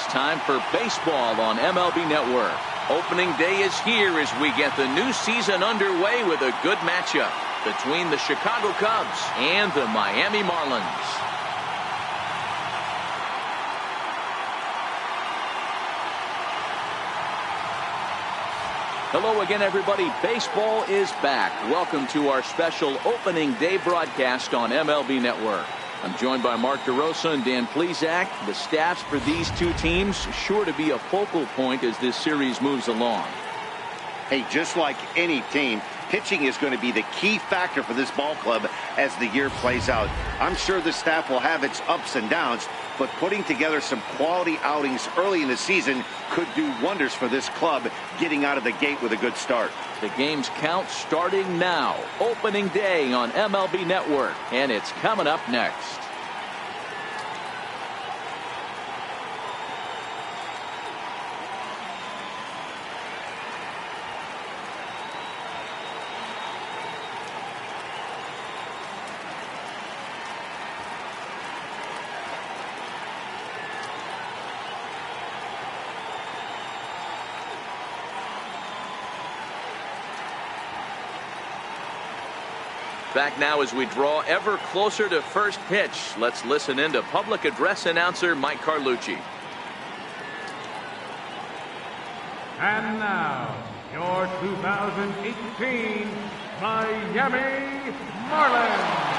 time for baseball on MLB Network. Opening day is here as we get the new season underway with a good matchup between the Chicago Cubs and the Miami Marlins. Hello again, everybody. Baseball is back. Welcome to our special opening day broadcast on MLB Network. I'm joined by Mark DeRosa and Dan Plesac. The staffs for these two teams sure to be a focal point as this series moves along. Hey, just like any team, pitching is going to be the key factor for this ball club as the year plays out. I'm sure the staff will have its ups and downs, but putting together some quality outings early in the season could do wonders for this club getting out of the gate with a good start. The game's count starting now. Opening day on MLB Network, and it's coming up next. Back now as we draw ever closer to first pitch. Let's listen in to public address announcer Mike Carlucci. And now, your 2018 Miami Marlins.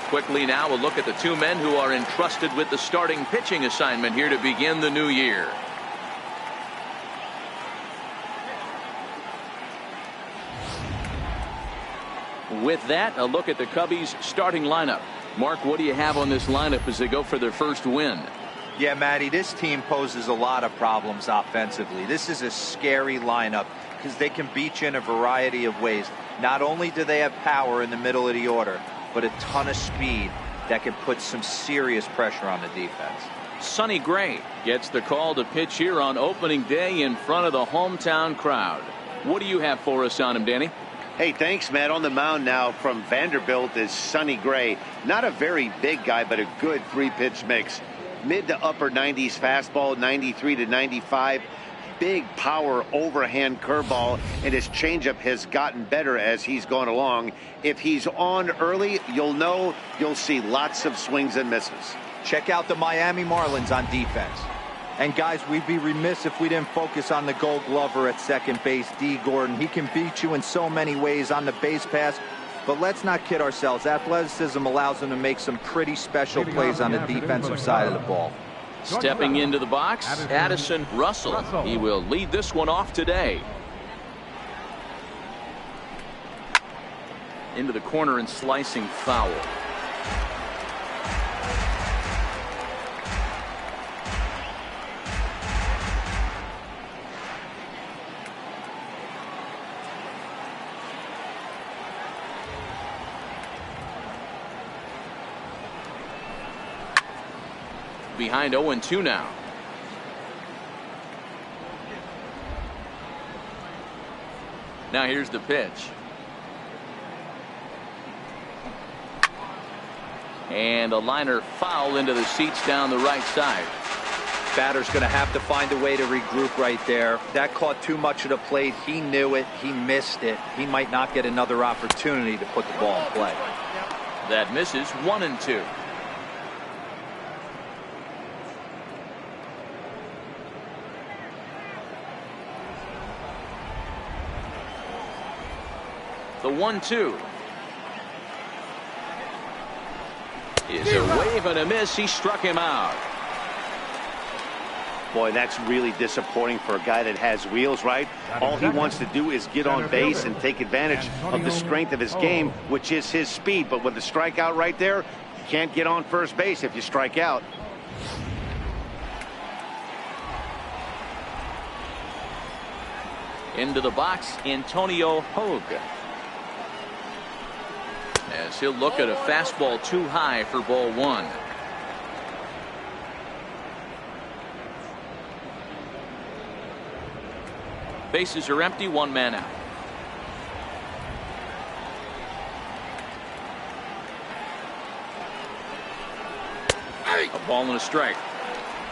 Quickly now, a look at the two men who are entrusted with the starting pitching assignment here to begin the new year. With that, a look at the Cubbies' starting lineup. Mark, what do you have on this lineup as they go for their first win? Yeah, Matty, this team poses a lot of problems offensively. This is a scary lineup because they can beat you in a variety of ways. Not only do they have power in the middle of the order, but a ton of speed that can put some serious pressure on the defense. Sonny Gray gets the call to pitch here on opening day in front of the hometown crowd. What do you have for us on him, Danny? Hey, thanks, Matt. On the mound now from Vanderbilt is Sonny Gray. Not a very big guy, but a good three-pitch mix. Mid to upper 90s fastball, 93 to 95. Big power overhand curveball, and his changeup has gotten better as he's gone along. If he's on early, you'll see lots of swings and misses. Check out the Miami Marlins on defense. And guys, we'd be remiss if we didn't focus on the Gold Glover at second base, D. Gordon. He can beat you in so many ways on the base pass, but let's not kid ourselves. Athleticism allows him to make some pretty special plays on the defensive side of the ball. Stepping into the box, Addison Russell. He will lead this one off today. Into the corner and slicing foul. Behind 0-2 now. Now here's the pitch. And a liner foul into the seats down the right side. Batter's going to have to find a way to regroup right there. That caught too much of the plate. He knew it. He missed it. He might not get another opportunity to put the ball in play. That misses. 1-2. The 1-2 is a wave and a miss. He struck him out. Boy, that's really disappointing for a guy that has wheels, right? All he wants to do is get on base and take advantage of the strength of his game, which is his speed. But with the strikeout right there, you can't get on first base if you strike out. Into the box, Antonio Hogue. As he'll look at a fastball too high for ball one. Bases are empty, one man out. Ball and a strike.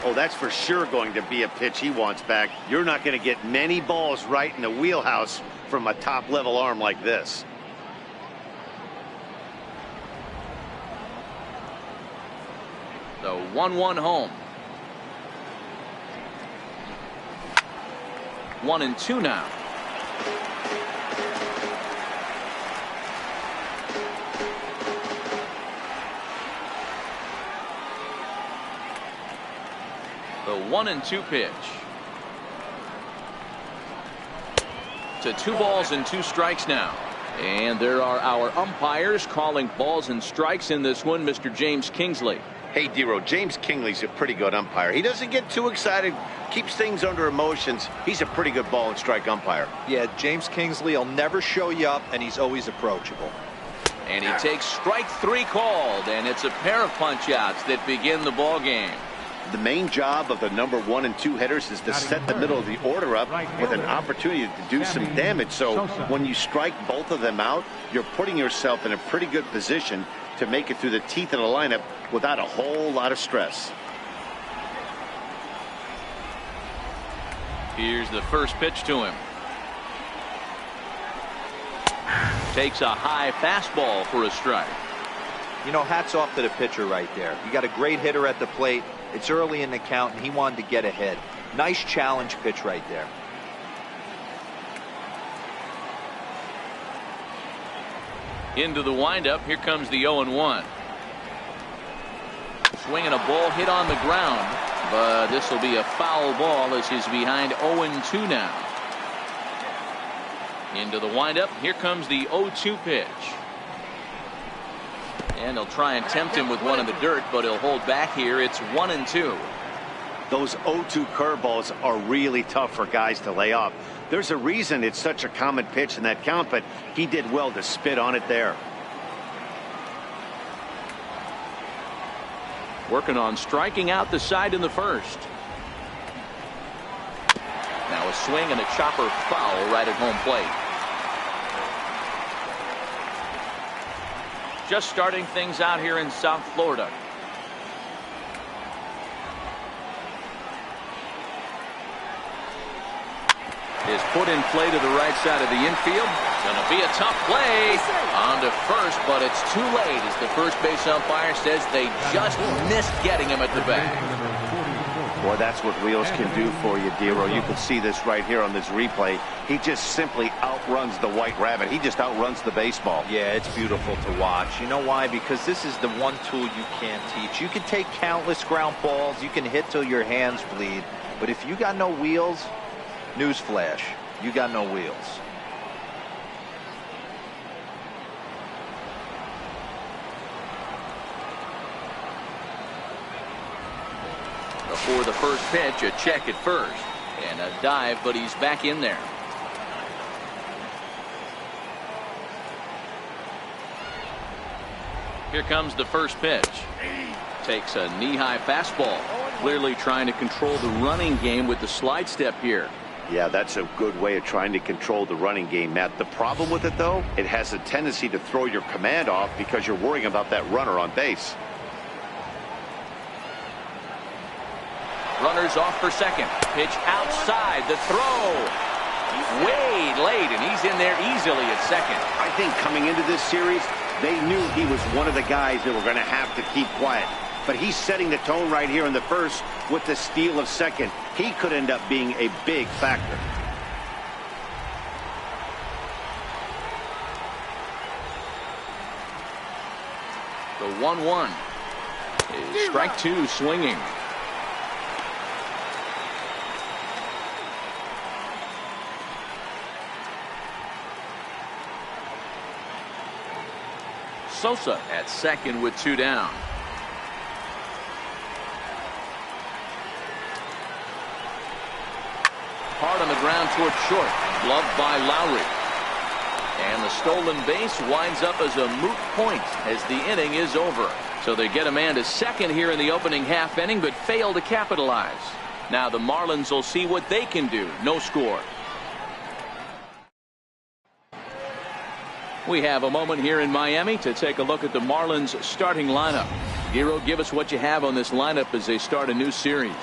Oh, that's for sure going to be a pitch he wants back. You're not going to get many balls right in the wheelhouse from a top-level arm like this. The 1-1 home. 1-2 now. The 1-2 pitch. To 2 balls and 2 strikes now. And there are our umpires calling balls and strikes in this one, Mr. James Kingsley. Hey, Dero, James Kingley's a pretty good umpire. He doesn't get too excited, keeps things under emotions. He's a pretty good ball and strike umpire. Yeah, James Kingsley will never show you up, and he's always approachable. And he takes strike 3 called, and it's a pair of punch-outs that begin the ball game. The main job of the number 1 and 2 hitters is to set the middle of the order up with an opportunity to do some damage. So when you strike both of them out, you're putting yourself in a pretty good position to make it through the teeth of the lineup without a whole lot of stress. Here's the first pitch to him. Takes a high fastball for a strike. You know, hats off to the pitcher right there. You got a great hitter at the plate. It's early in the count, and he wanted to get ahead. Nice challenge pitch right there. Into the windup. Here comes the 0-1. Swinging a ball hit on the ground, but this will be a foul ball as he's behind 0-2 now. Into the windup. Here comes the 0-2 pitch. And he'll try and tempt him with one in the dirt, but he'll hold back here. It's 1-2. Those 0-2 curveballs are really tough for guys to lay off. There's a reason it's such a common pitch in that count, but he did well to spit on it there. Working on striking out the side in the first. Now a swing and a chopper foul right at home plate. Just starting things out here in South Florida. Is put in play to the right side of the infield. Gonna be a tough play on to first, but it's too late as the first base umpire says they just missed getting him at the bat. Boy, that's what wheels can do for you, Dero. You can see this right here on this replay. He just simply outruns the white rabbit. He just outruns the baseball. Yeah, it's beautiful to watch. You know why? Because this is the one tool you can't teach. You can take countless ground balls. You can hit till your hands bleed. But if you got no wheels, newsflash, you got no wheels. Before the first pitch, a check at first. And a dive, but he's back in there. Here comes the first pitch. Takes a knee-high fastball. Clearly trying to control the running game with the slide step here. Yeah, that's a good way of trying to control the running game, Matt. The problem with it, though, it has a tendency to throw your command off because you're worrying about that runner on base. Runners off for second. Pitch outside. The throw. Way late, and he's in there easily at second. I think coming into this series, they knew he was one of the guys that were going to have to keep quiet. But he's setting the tone right here in the first with the steal of second. He could end up being a big factor. The 1-1 is strike 2 swinging. Sosa at second with 2 down. Hard on the ground toward short. Gloved by Lowry. And the stolen base winds up as a moot point as the inning is over. So they get a man to second here in the opening half inning, but fail to capitalize. Now the Marlins will see what they can do. No score. We have a moment here in Miami to take a look at the Marlins starting lineup. Giro, give us what you have on this lineup as they start a new series.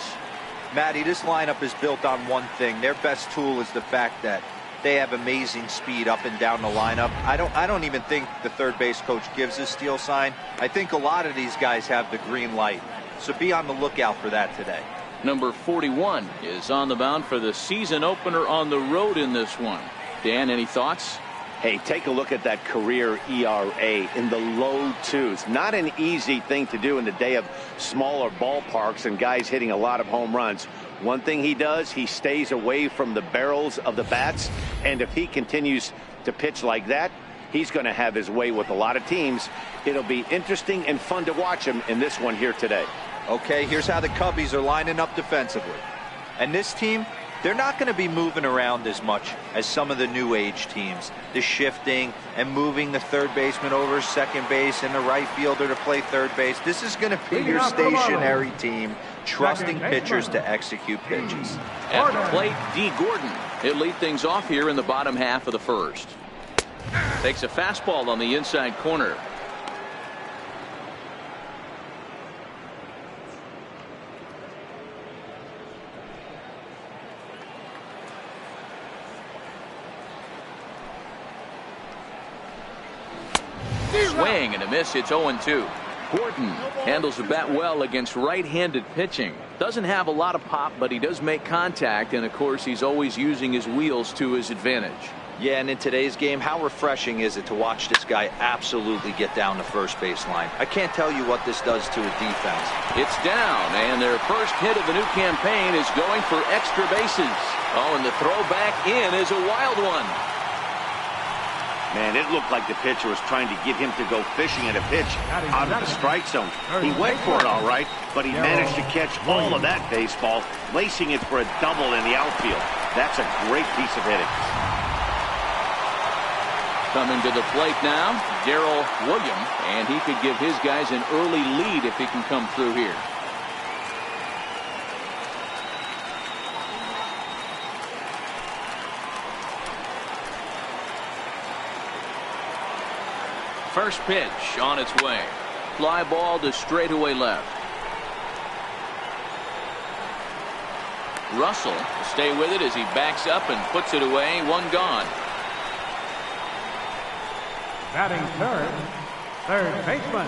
Matty, this lineup is built on one thing. Their best tool is the fact that they have amazing speed up and down the lineup. I don't even think the third base coach gives a steal sign. I think a lot of these guys have the green light. So be on the lookout for that today. Number 41 is on the mound for the season opener on the road in this one. Dan, any thoughts? Hey, take a look at that career ERA in the low 2s. Not an easy thing to do in the day of smaller ballparks and guys hitting a lot of home runs. One thing he does, he stays away from the barrels of the bats, and if he continues to pitch like that, he's going to have his way with a lot of teams. It'll be interesting and fun to watch him in this one here today. Okay, here's how the Cubbies are lining up defensively. And this team, they're not going to be moving around as much as some of the new age teams. The shifting and moving the third baseman over second base and the right fielder to play third base. This is going to be your stationary team, trusting pitchers to execute pitches. At the plate, D. Gordon. He'll lead things off here in the bottom half of the first. Takes a fastball on the inside corner. Swing and a miss. It's 0-2. Gordon handles the bat well against right-handed pitching. Doesn't have a lot of pop, but he does make contact, and of course he's always using his wheels to his advantage. Yeah, and in today's game, how refreshing is it to watch this guy absolutely get down the first base line? I can't tell you what this does to a defense. It's down, and their first hit of the new campaign is going for extra bases. Oh, and the throw back in is a wild one. Man, it looked like the pitcher was trying to get him to go fishing at a pitch out of the strike zone. He went for it all right, but he managed to catch all of that baseball, lacing it for a double in the outfield. That's a great piece of hitting. Coming to the plate now, Darrell Williams, and he could give his guys an early lead if he can come through here. First pitch on its way. Fly ball to straightaway left. Russell will stay with it as he backs up and puts it away. One gone. Batting third baseman,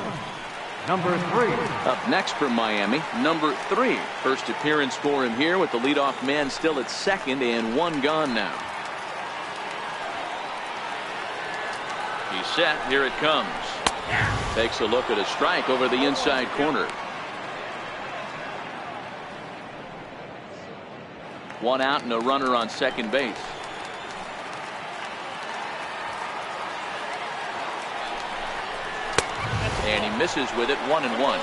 number 3. Up next from Miami, number 3. First appearance for him here with the leadoff man still at second and one gone now. He's set. Here it comes. Takes a look at a strike over the inside corner. One out and a runner on second base. And he misses with it. 1-1.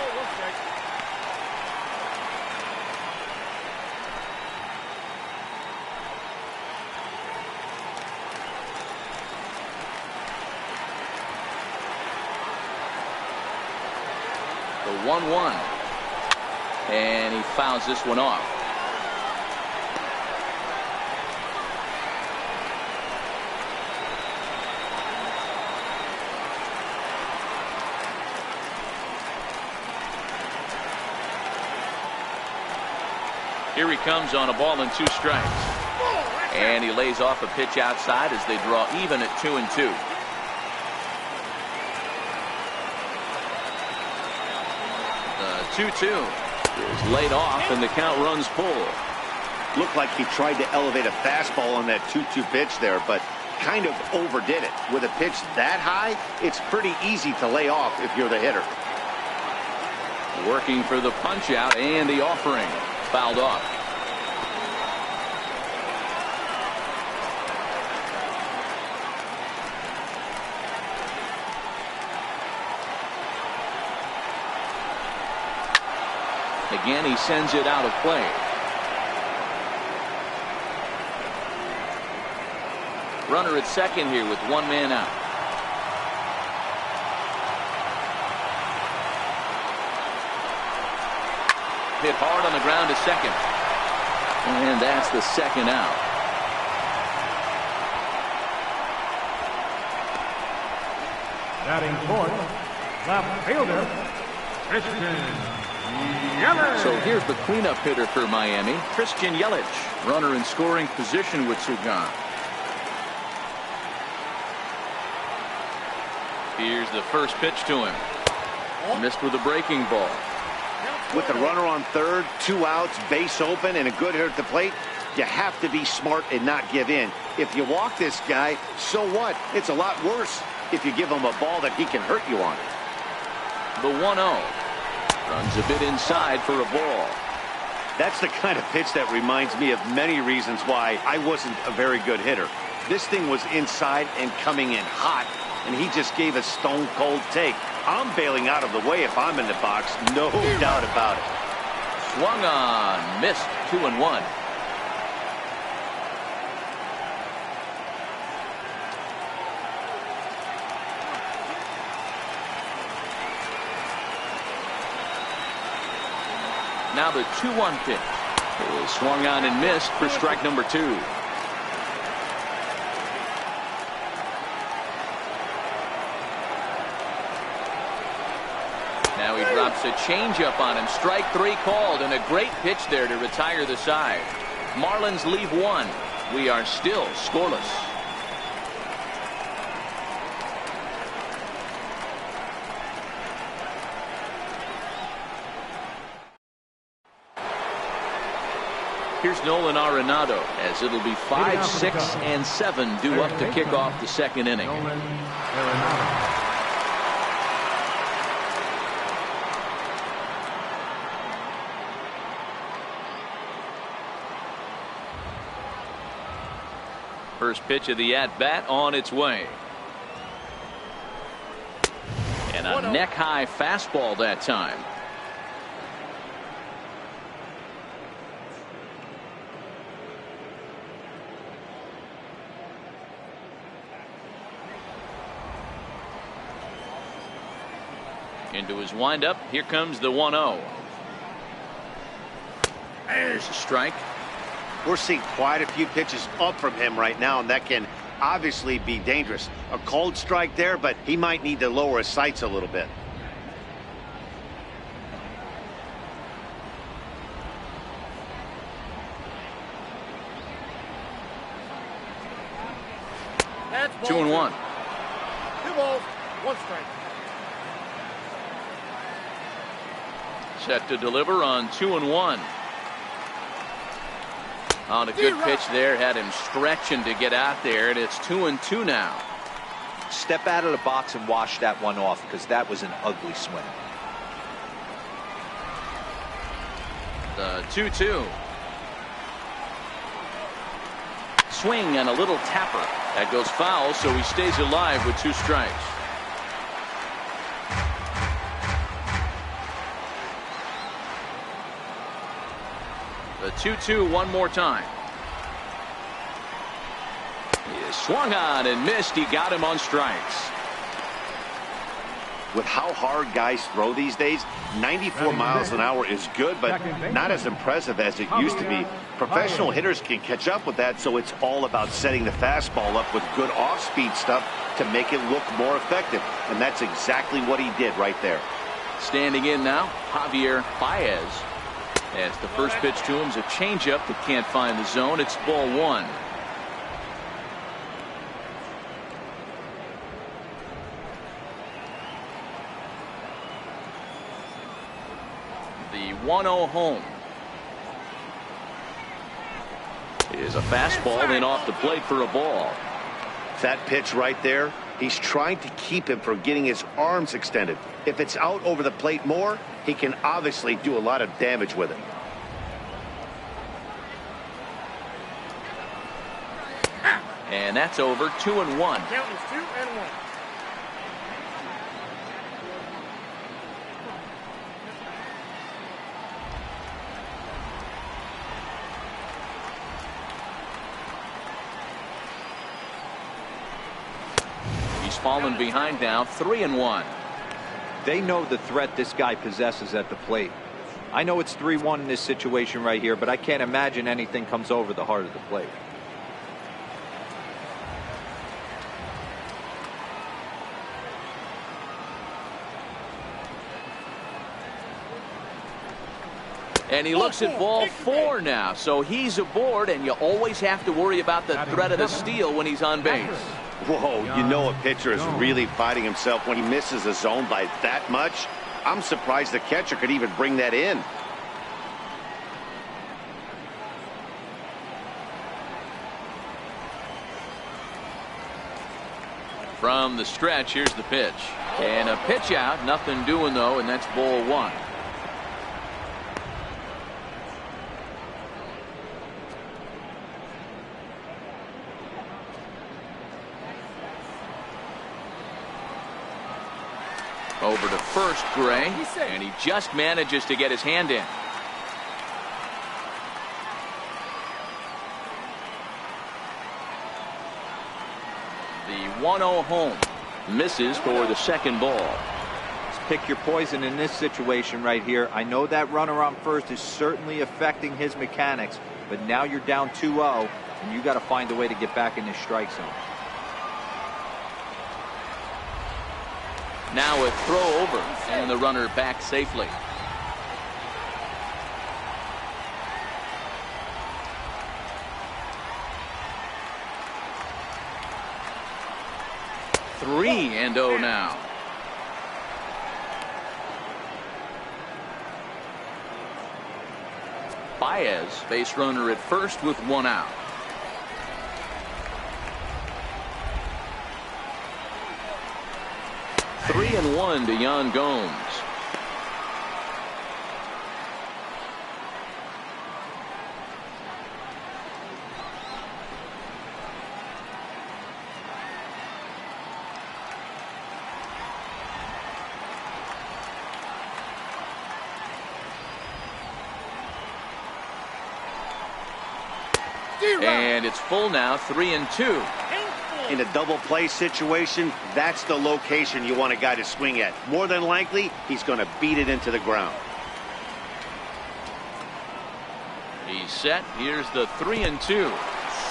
The 1-1. And he fouls this one off. Here he comes on a ball and 2 strikes. And he lays off a pitch outside as they draw even at 2-2. The 2-2 is laid off and the count runs full. Looked like he tried to elevate a fastball on that 2-2 pitch there, but kind of overdid it. With a pitch that high, it's pretty easy to lay off if you're the hitter. Working for the punch out and the offering. Fouled off. Again, he sends it out of play. Runner at second here with one man out. Hit hard on the ground to second. And that's the second out. Batting fourth, left fielder, Christian Yelich. So here's the cleanup hitter for Miami, Christian Yelich. Runner in scoring position with two gone. Here's the first pitch to him. Missed with a breaking ball. With the runner on third, 2 outs, base open, and a good hitter at the plate, you have to be smart and not give in. If you walk this guy, so what? It's a lot worse if you give him a ball that he can hurt you on. The 1-0. Runs a bit inside for a ball. That's the kind of pitch that reminds me of many reasons why I wasn't a very good hitter. This thing was inside and coming in hot, and he just gave a stone-cold take. I'm bailing out of the way if I'm in the box, no doubt about it. Swung on, missed, 2-1. Now the 2-1 pitch. It was swung on and missed for strike number 2. Now he drops a changeup on him. Strike 3 called, and a great pitch there to retire the side. Marlins leave 1. We are still scoreless. Here's Nolan Arenado as it'll be 5, 6, and 7 due up to kick off the second inning. Nolan Arenado. First pitch of the at-bat on its way. And a neck-high fastball that time. Into his windup. Here comes the 1-0. There's a strike. We're seeing quite a few pitches up from him right now, and that can obviously be dangerous. A cold strike there, but he might need to lower his sights a little bit. That's 2-1. 2 balls, 1 strike. Set to deliver on 2-1. On a good pitch there, had him stretching to get out there, and it's 2-2 now. Step out of the box and wash that one off, because that was an ugly swing. The 2-2. Swing and a little tapper. That goes foul, so he stays alive with 2 strikes. The 2-2 one more time. He swung on and missed. He got him on strikes. With how hard guys throw these days, 94 miles an hour is good, but not as impressive as it used to be. Professional hitters can catch up with that, so it's all about setting the fastball up with good off-speed stuff to make it look more effective. And that's exactly what he did right there. Standing in now, Javier Baez. As the first pitch to him is a changeup that can't find the zone. It's ball 1. The 1-0 home. Is a fastball in off the plate for a ball. That pitch right there, he's trying to keep him from getting his arms extended. If it's out over the plate more, he can obviously do a lot of damage with it. And that's over. 2-1. Count is 2-1. He's fallen behind now. 3-1. They know the threat this guy possesses at the plate. I know it's 3-1 in this situation right here, but I can't imagine anything comes over the heart of the plate. And he looks at ball 4 now. So he's aboard, and you always have to worry about the threat of the steal when he's on base. Whoa, you know a pitcher is really fighting himself when he misses a zone by that much. I'm surprised the catcher could even bring that in. From the stretch, here's the pitch. And a pitch out, nothing doing though, and that's ball 1. Over to first, Gray, and he just manages to get his hand in. The 1-0 home. Misses for the second ball. Just pick your poison in this situation right here. I know that runner on first is certainly affecting his mechanics, but now you're down 2-0, and you got to find a way to get back in this strike zone. Now a throw over, and the runner back safely. Three and 0 now. Baez, base runner at first with 1 out. Three and 1 to Yan Gomes. And it's full now, 3 and 2. In a double play situation, that's the location you want a guy to swing at. More than likely, he's going to beat it into the ground. He's set. Here's the 3 and 2.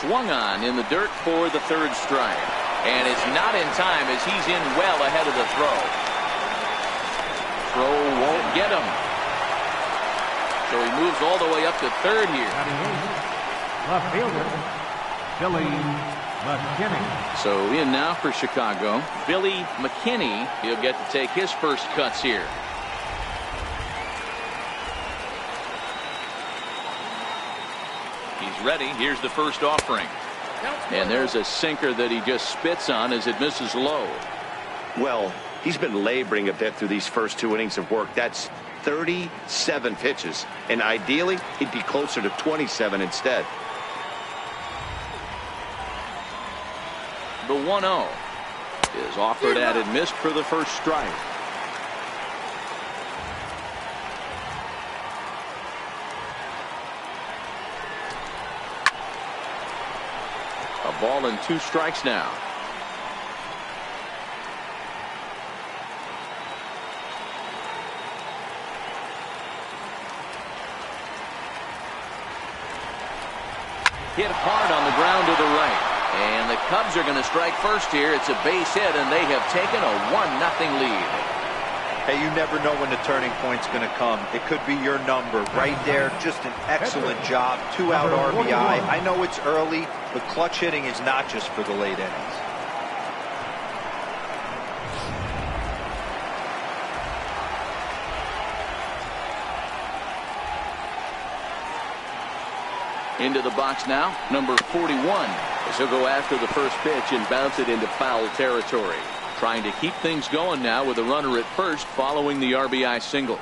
Swung on in the dirt for the third strike. And it's not in time as he's in well ahead of the throw. Throw won't get him. So he moves all the way up to third here. Left fielder, Billy McKinney. So in now for Chicago, Billy McKinney. He'll get to take his first cuts here. He's ready. Here's the first offering. And there's a sinker that he just spits on as it misses low. Well, he's been laboring a bit through these first 2 innings of work. That's 37 pitches. And ideally, he'd be closer to 27 instead. The 1-0 is offered at and missed for the first strike. A ball and 2 strikes now. Hit hard on the ground to the right. And the Cubs are going to strike first here. It's a base hit, and they have taken a 1-0 lead. Hey, you never know when the turning point's going to come. It could be your number right there. Just an excellent job. 2-out RBI. I know it's early, but clutch hitting is not just for the late innings. Into the box now, number 41. As he'll go after the first pitch and bounce it into foul territory. Trying to keep things going now with a runner at first following the RBI single.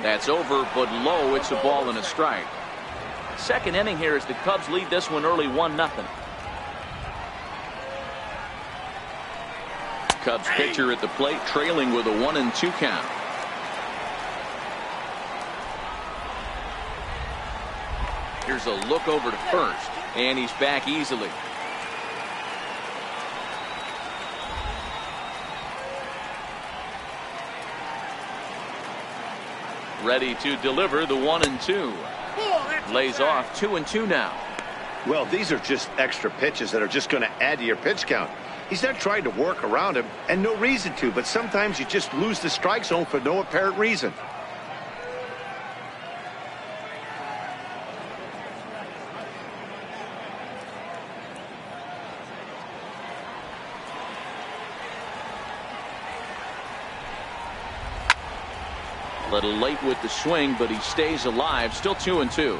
That's over, but low. It's a ball and a strike. Second inning here as the Cubs lead this one early 1-0. Cubs pitcher at the plate trailing with a 1-2 count. Here's a look over to first, and he's back easily. Ready to deliver the 1-2. Lays off 2-2 now. Well, these are just extra pitches that are just going to add to your pitch count. He's not trying to work around him, and no reason to, but sometimes you just lose the strike zone for no apparent reason. A little late with the swing, but he stays alive. Still 2-2.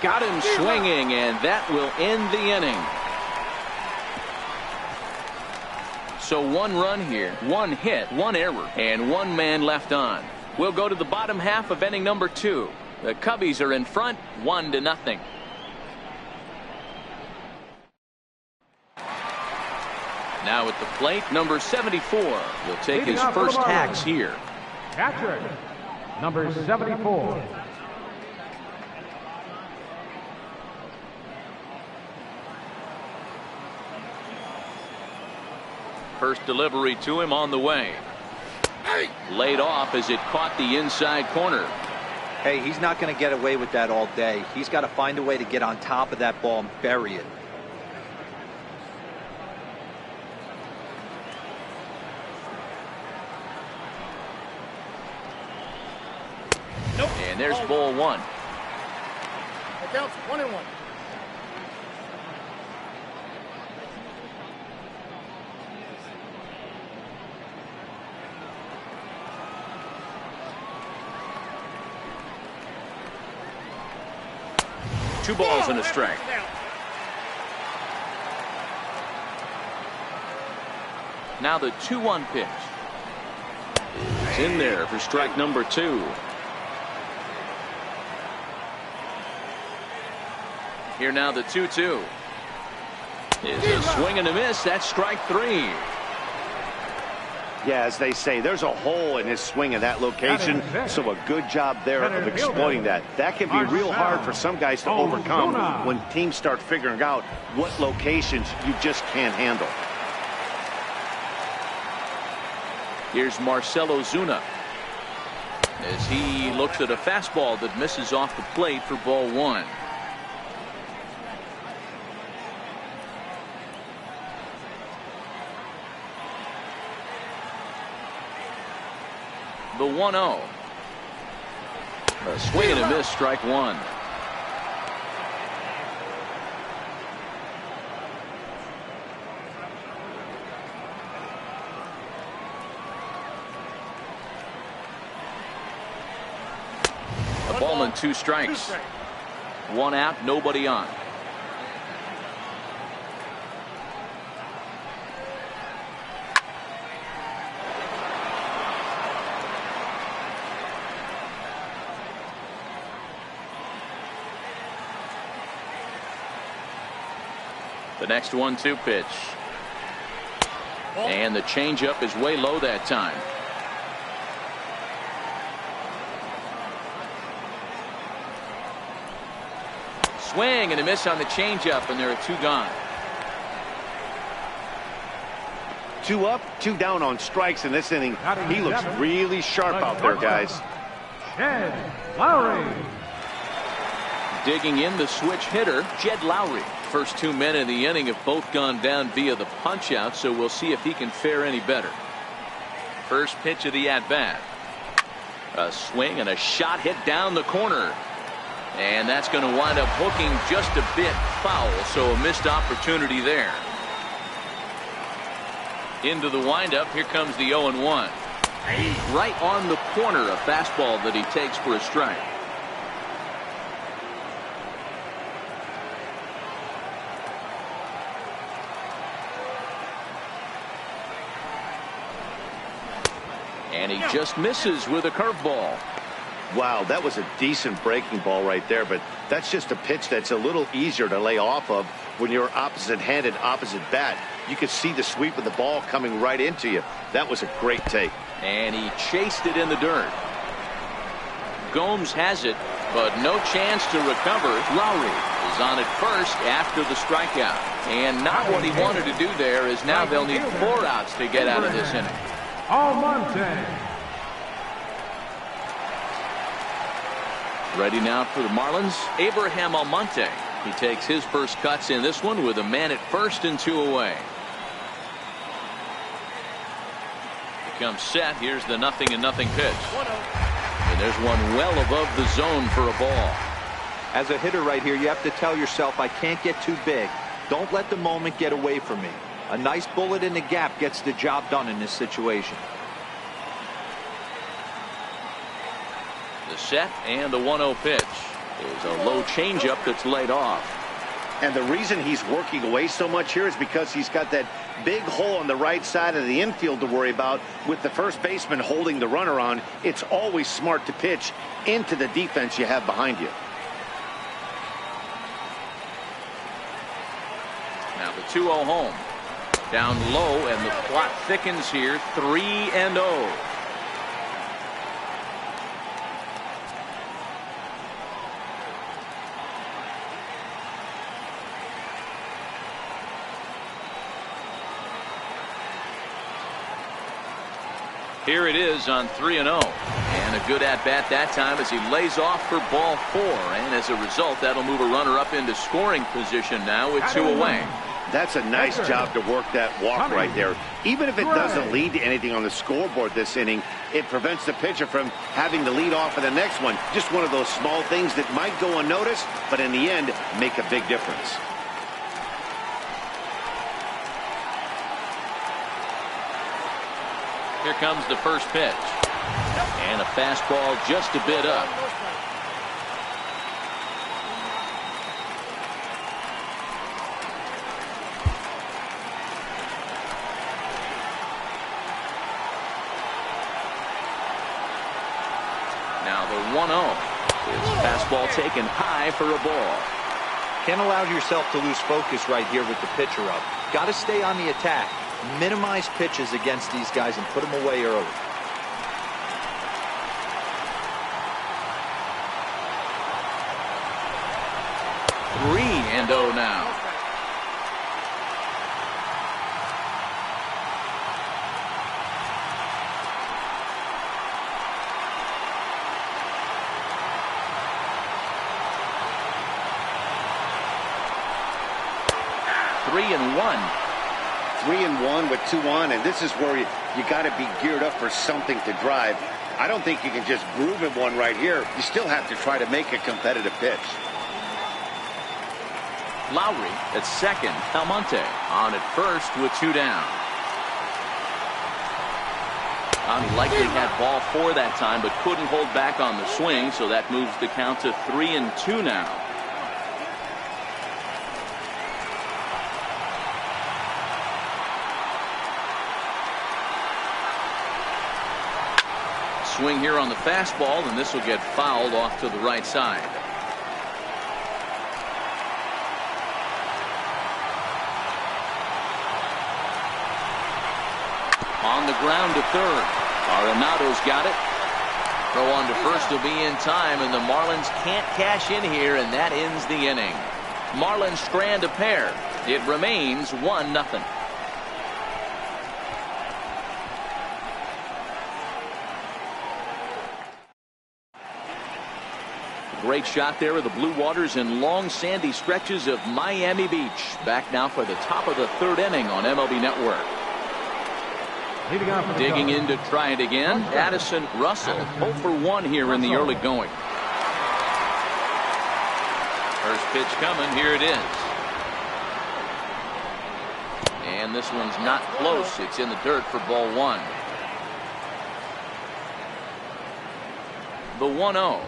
Got him swinging, and that will end the inning. So 1 run here, 1 hit, 1 error, and 1 man left on. We'll go to the bottom half of inning number 2. The Cubbies are in front, 1-0. Now at the plate, number 74 will take his first hacks here. Catcher, number 74. First delivery to him on the way. Laid off as it caught the inside corner. Hey, he's not going to get away with that all day. He's got to find a way to get on top of that ball and bury it. Nope. And there's ball 1. It counts 1-1. Two balls and a strike. Now the 2-1 pitch. It's in there for strike number 2. Here now the 2-2. Is a swing and a miss. That's strike 3. Yeah, as they say, there's a hole in his swing in that location, so a good job there of exploiting that. That can be real hard for some guys to overcome when teams start figuring out what locations you just can't handle. Here's Marcell Ozuna as he looks at a fastball that misses off the plate for ball 1. The 1-0. A swing and a miss, strike 1. A ball and 2 strikes. 1 out, nobody on. The next 1-2 pitch. And the changeup is way low that time. Swing and a miss on the changeup, and there are 2 gone. 2 up, 2 down on strikes in this inning. He looks really sharp out there, guys. Jed Lowry. Digging in the switch hitter, Jed Lowry. First 2 men in the inning have both gone down via the punch out, so we'll see if he can fare any better. First pitch of the at bat. A swing and a shot hit down the corner. And that's going to wind up hooking just a bit foul, so a missed opportunity there. Into the windup, here comes the 0-1. Right on the corner, a fastball that he takes for a strike. And he just misses with a curveball. Wow, that was a decent breaking ball right there, but that's just a pitch that's a little easier to lay off of when you're opposite-handed, opposite bat. You could see the sweep of the ball coming right into you. That was a great take. And he chased it in the dirt. Gomes has it, but no chance to recover. Lowry is on at first after the strikeout. And not what he wanted to do there, as now they'll need 4 outs to get out of this inning. Almonte. Ready now for the Marlins, Abraham Almonte. He takes his first cuts in this one with a man at first and 2 away. He comes set. Here's the 0-0 pitch. And there's one well above the zone for a ball. As a hitter right here, you have to tell yourself, I can't get too big. Don't let the moment get away from me. A nice bullet in the gap gets the job done in this situation. The set and the 1-0 pitch is a low changeup that's laid off. And the reason he's working away so much here is because he's got that big hole on the right side of the infield to worry about. With the first baseman holding the runner on, it's always smart to pitch into the defense you have behind you. Now the 2-0 home. Down low, and the plot thickens here. 3-0. Here it is on 3-0. And a good at-bat that time as he lays off for ball 4. And as a result, that'll move a runner up into scoring position now with 2 away. That's a nice job to work that walk right there. Even if it doesn't lead to anything on the scoreboard this inning, it prevents the pitcher from having to lead off for the next one. Just one of those small things that might go unnoticed, but in the end, make a big difference. Here comes the first pitch. And a fastball just a bit up. Now the 1-0. His fastball taken high for a ball. Can't allow yourself to lose focus right here with the pitcher up. Got to stay on the attack. Minimize pitches against these guys and put them away early. And 3-0 now. Three and one. 3-1 with 2 on, and this is where you got to be geared up for something to drive. I don't think you can just groove him one right here. You still have to try to make a competitive pitch. Lowry at second. Almonte on at first with 2 down. He likely had ball 4 that time, but couldn't hold back on the swing, so that moves the count to 3-2 now. Swing here on the fastball, and this will get fouled off to the right side. On the ground to third. Arenado's got it. Throw on to first will be in time, and the Marlins can't cash in here, and that ends the inning. Marlins strand a pair. It remains 1-0. Great shot there of the Blue Waters in long sandy stretches of Miami Beach. Back now for the top of the 3rd inning on MLB Network. Digging in to try it again, Addison Russell, 0 for 1 here in the early going. First pitch coming, here it is. And this one's not close. It's in the dirt for ball 1. The 1-0.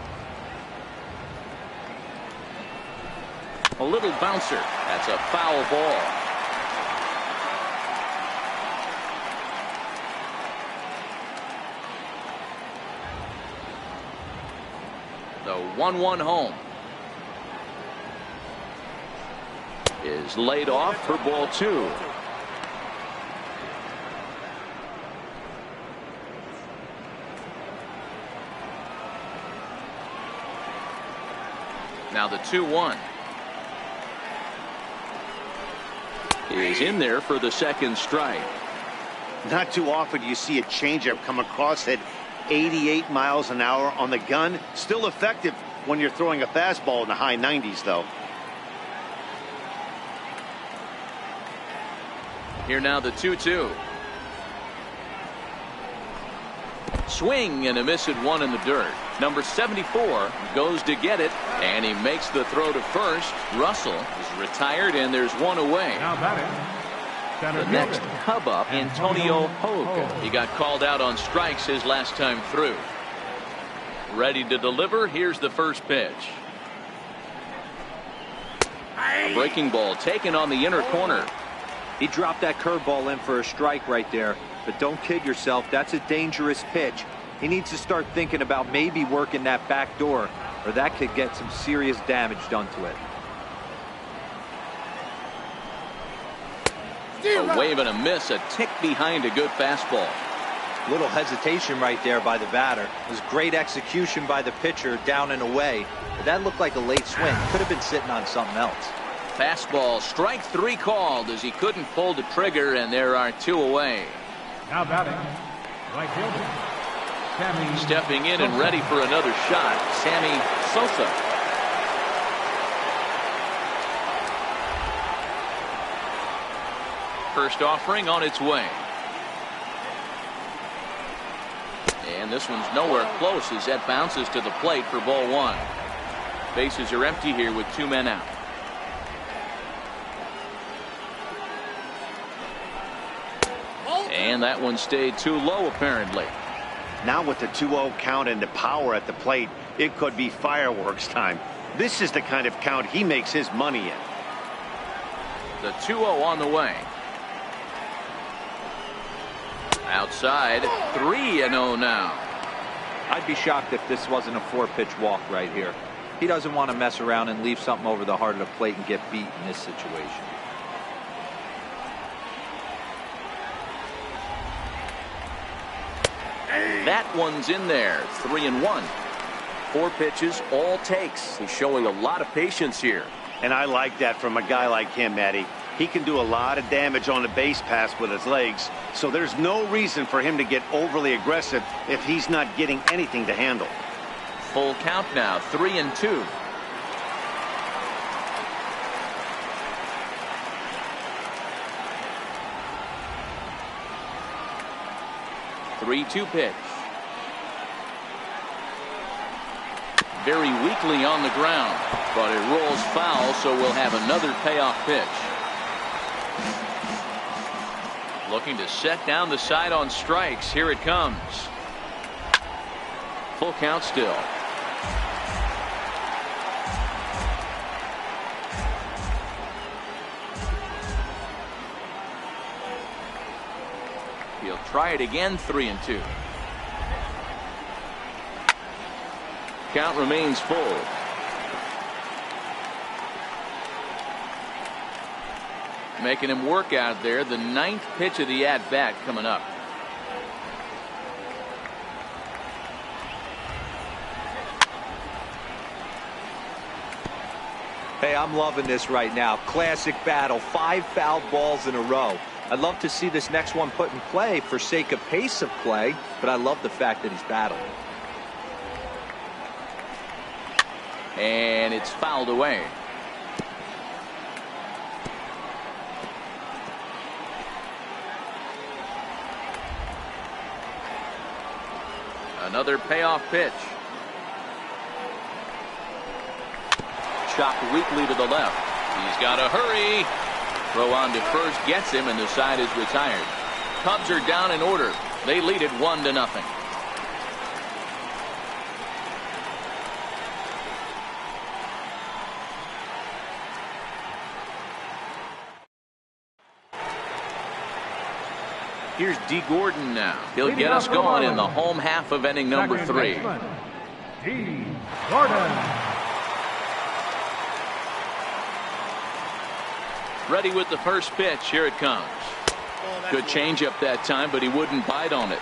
A little bouncer. That's a foul ball. The 1-1 home is laid off for ball 2. Now the 2-1. He's in there for the second strike. Not too often you see a changeup come across at 88 miles an hour on the gun. Still effective when you're throwing a fastball in the high 90s, though. Here now the 2-2. Swing and a miss at one in the dirt. Number 74 goes to get it, and he makes the throw to first. Russell is retired, and there's one away. Now batting. The next hub up, Antonio Hogue. He got called out on strikes his last time through. Ready to deliver. Here's the first pitch. A breaking ball taken on the inner corner. He dropped that curveball in for a strike right there. But don't kid yourself, that's a dangerous pitch. He needs to start thinking about maybe working that back door, or that could get some serious damage done to it. A wave and a miss, a tick behind a good fastball. Little hesitation right there by the batter. It was great execution by the pitcher down and away. But that looked like a late swing. Could have been sitting on something else. Fastball, strike 3 called as he couldn't pull the trigger, and there are 2 away. Now batting. Right fielder. Sammy Stepping in and ready for another shot, Sammy Sosa. First offering on its way. And this one's nowhere close as that bounces to the plate for ball 1. Bases are empty here with 2 men out. And that one stayed too low apparently. Now with the 2-0 count and the power at the plate, it could be fireworks time. This is the kind of count he makes his money in. The 2-0 on the way. Outside, 3-0 now. I'd be shocked if this wasn't a 4-pitch walk right here. He doesn't want to mess around and leave something over the heart of the plate and get beat in this situation. That one's in there. 3-1. 4 pitches, all takes. He's showing a lot of patience here. And I like that from a guy like him, Matty. He can do a lot of damage on the base pass with his legs, so there's no reason for him to get overly aggressive if he's not getting anything to handle. Full count now, 3-2. Three-two pitch. Very weakly on the ground, but it rolls foul, so we'll have another payoff pitch. Looking to set down the side on strikes. Here it comes. Full count still. He'll try it again. 3-2. Count remains full. Making him work out there. The 9th pitch of the at-bat coming up. Hey, I'm loving this right now. Classic battle. 5 foul balls in a row. I'd love to see this next one put in play for sake of pace of play, but I love the fact that he's battling. And it's fouled away. Another payoff pitch. Chopped weakly to the left. He's got to hurry. Throw on to first gets him, and the side is retired. Cubs are down in order. They lead it 1-0. Here's D. Gordon now. He'll get us going in the home half of inning number 3. D. Gordon. Ready with the first pitch. Here it comes. Good changeup that time, but he wouldn't bite on it.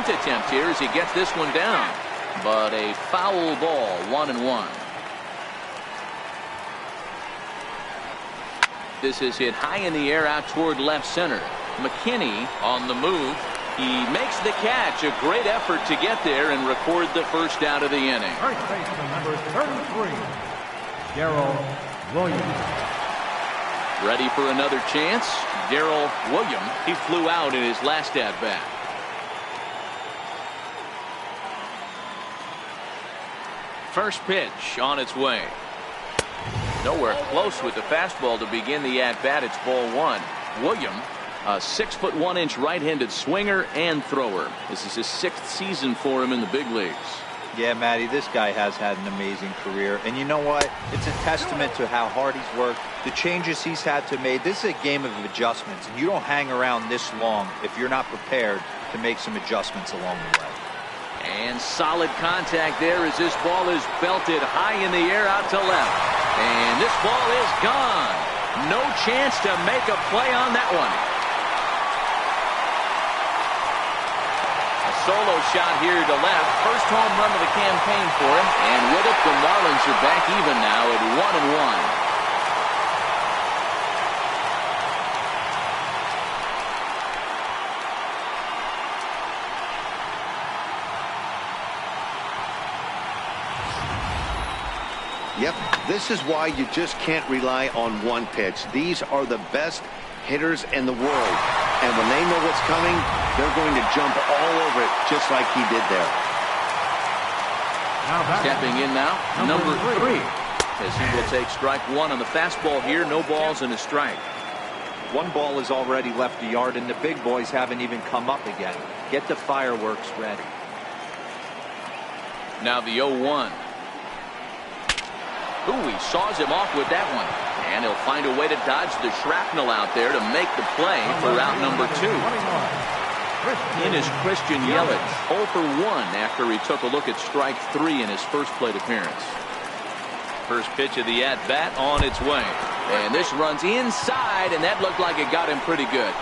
attempt here as he gets this one down. But a foul ball, 1-1. This is hit high in the air out toward left center. McKinney on the move. He makes the catch. A great effort to get there and record the first out of the inning. First baseman number 33, Darrell Williams. Ready for another chance. Darrell Williams. He flew out in his last at bat. First pitch on its way. Nowhere close with the fastball to begin the at bat. It's ball one. Williams, a 6'1" right-handed swinger and thrower. This is his 6th season for him in the big leagues. Yeah, Matty, this guy has had an amazing career. And you know what? It's a testament to how hard he's worked, the changes he's had to make. This is a game of adjustments, and you don't hang around this long if you're not prepared to make some adjustments along the way. And solid contact there as this ball is belted high in the air out to left. And this ball is gone. No chance to make a play on that one. A solo shot here to left. First home run of the campaign for him. And with it, the Marlins are back even now at 1-1. Yep, this is why you just can't rely on one pitch. These are the best hitters in the world. And when they know what's coming, they're going to jump all over it just like he did there. Stepping in now, number 3. As he will take strike one on the fastball here. No balls and a strike. One ball has already left the yard, and the big boys haven't even come up again. Get the fireworks ready. Now the 0-1. Ooh, he saws him off with that one. And he'll find a way to dodge the shrapnel out there to make the play for out number 2. In is Christian Yelich, 0 for 1 after he took a look at strike 3 in his first plate appearance. First pitch of the at-bat on its way. And this runs inside, and that looked like it got him pretty good.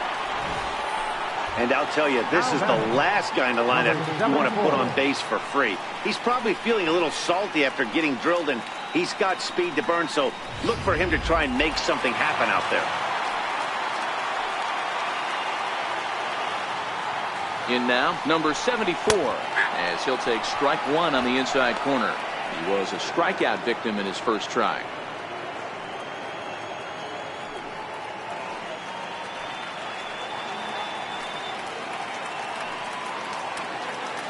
And I'll tell you, this is the last guy in the lineup you want to put on base for free. He's probably feeling a little salty after getting drilled, and he's got speed to burn, so look for him to try and make something happen out there. In now, number 74, as he'll take strike one on the inside corner. He was a strikeout victim in his first try.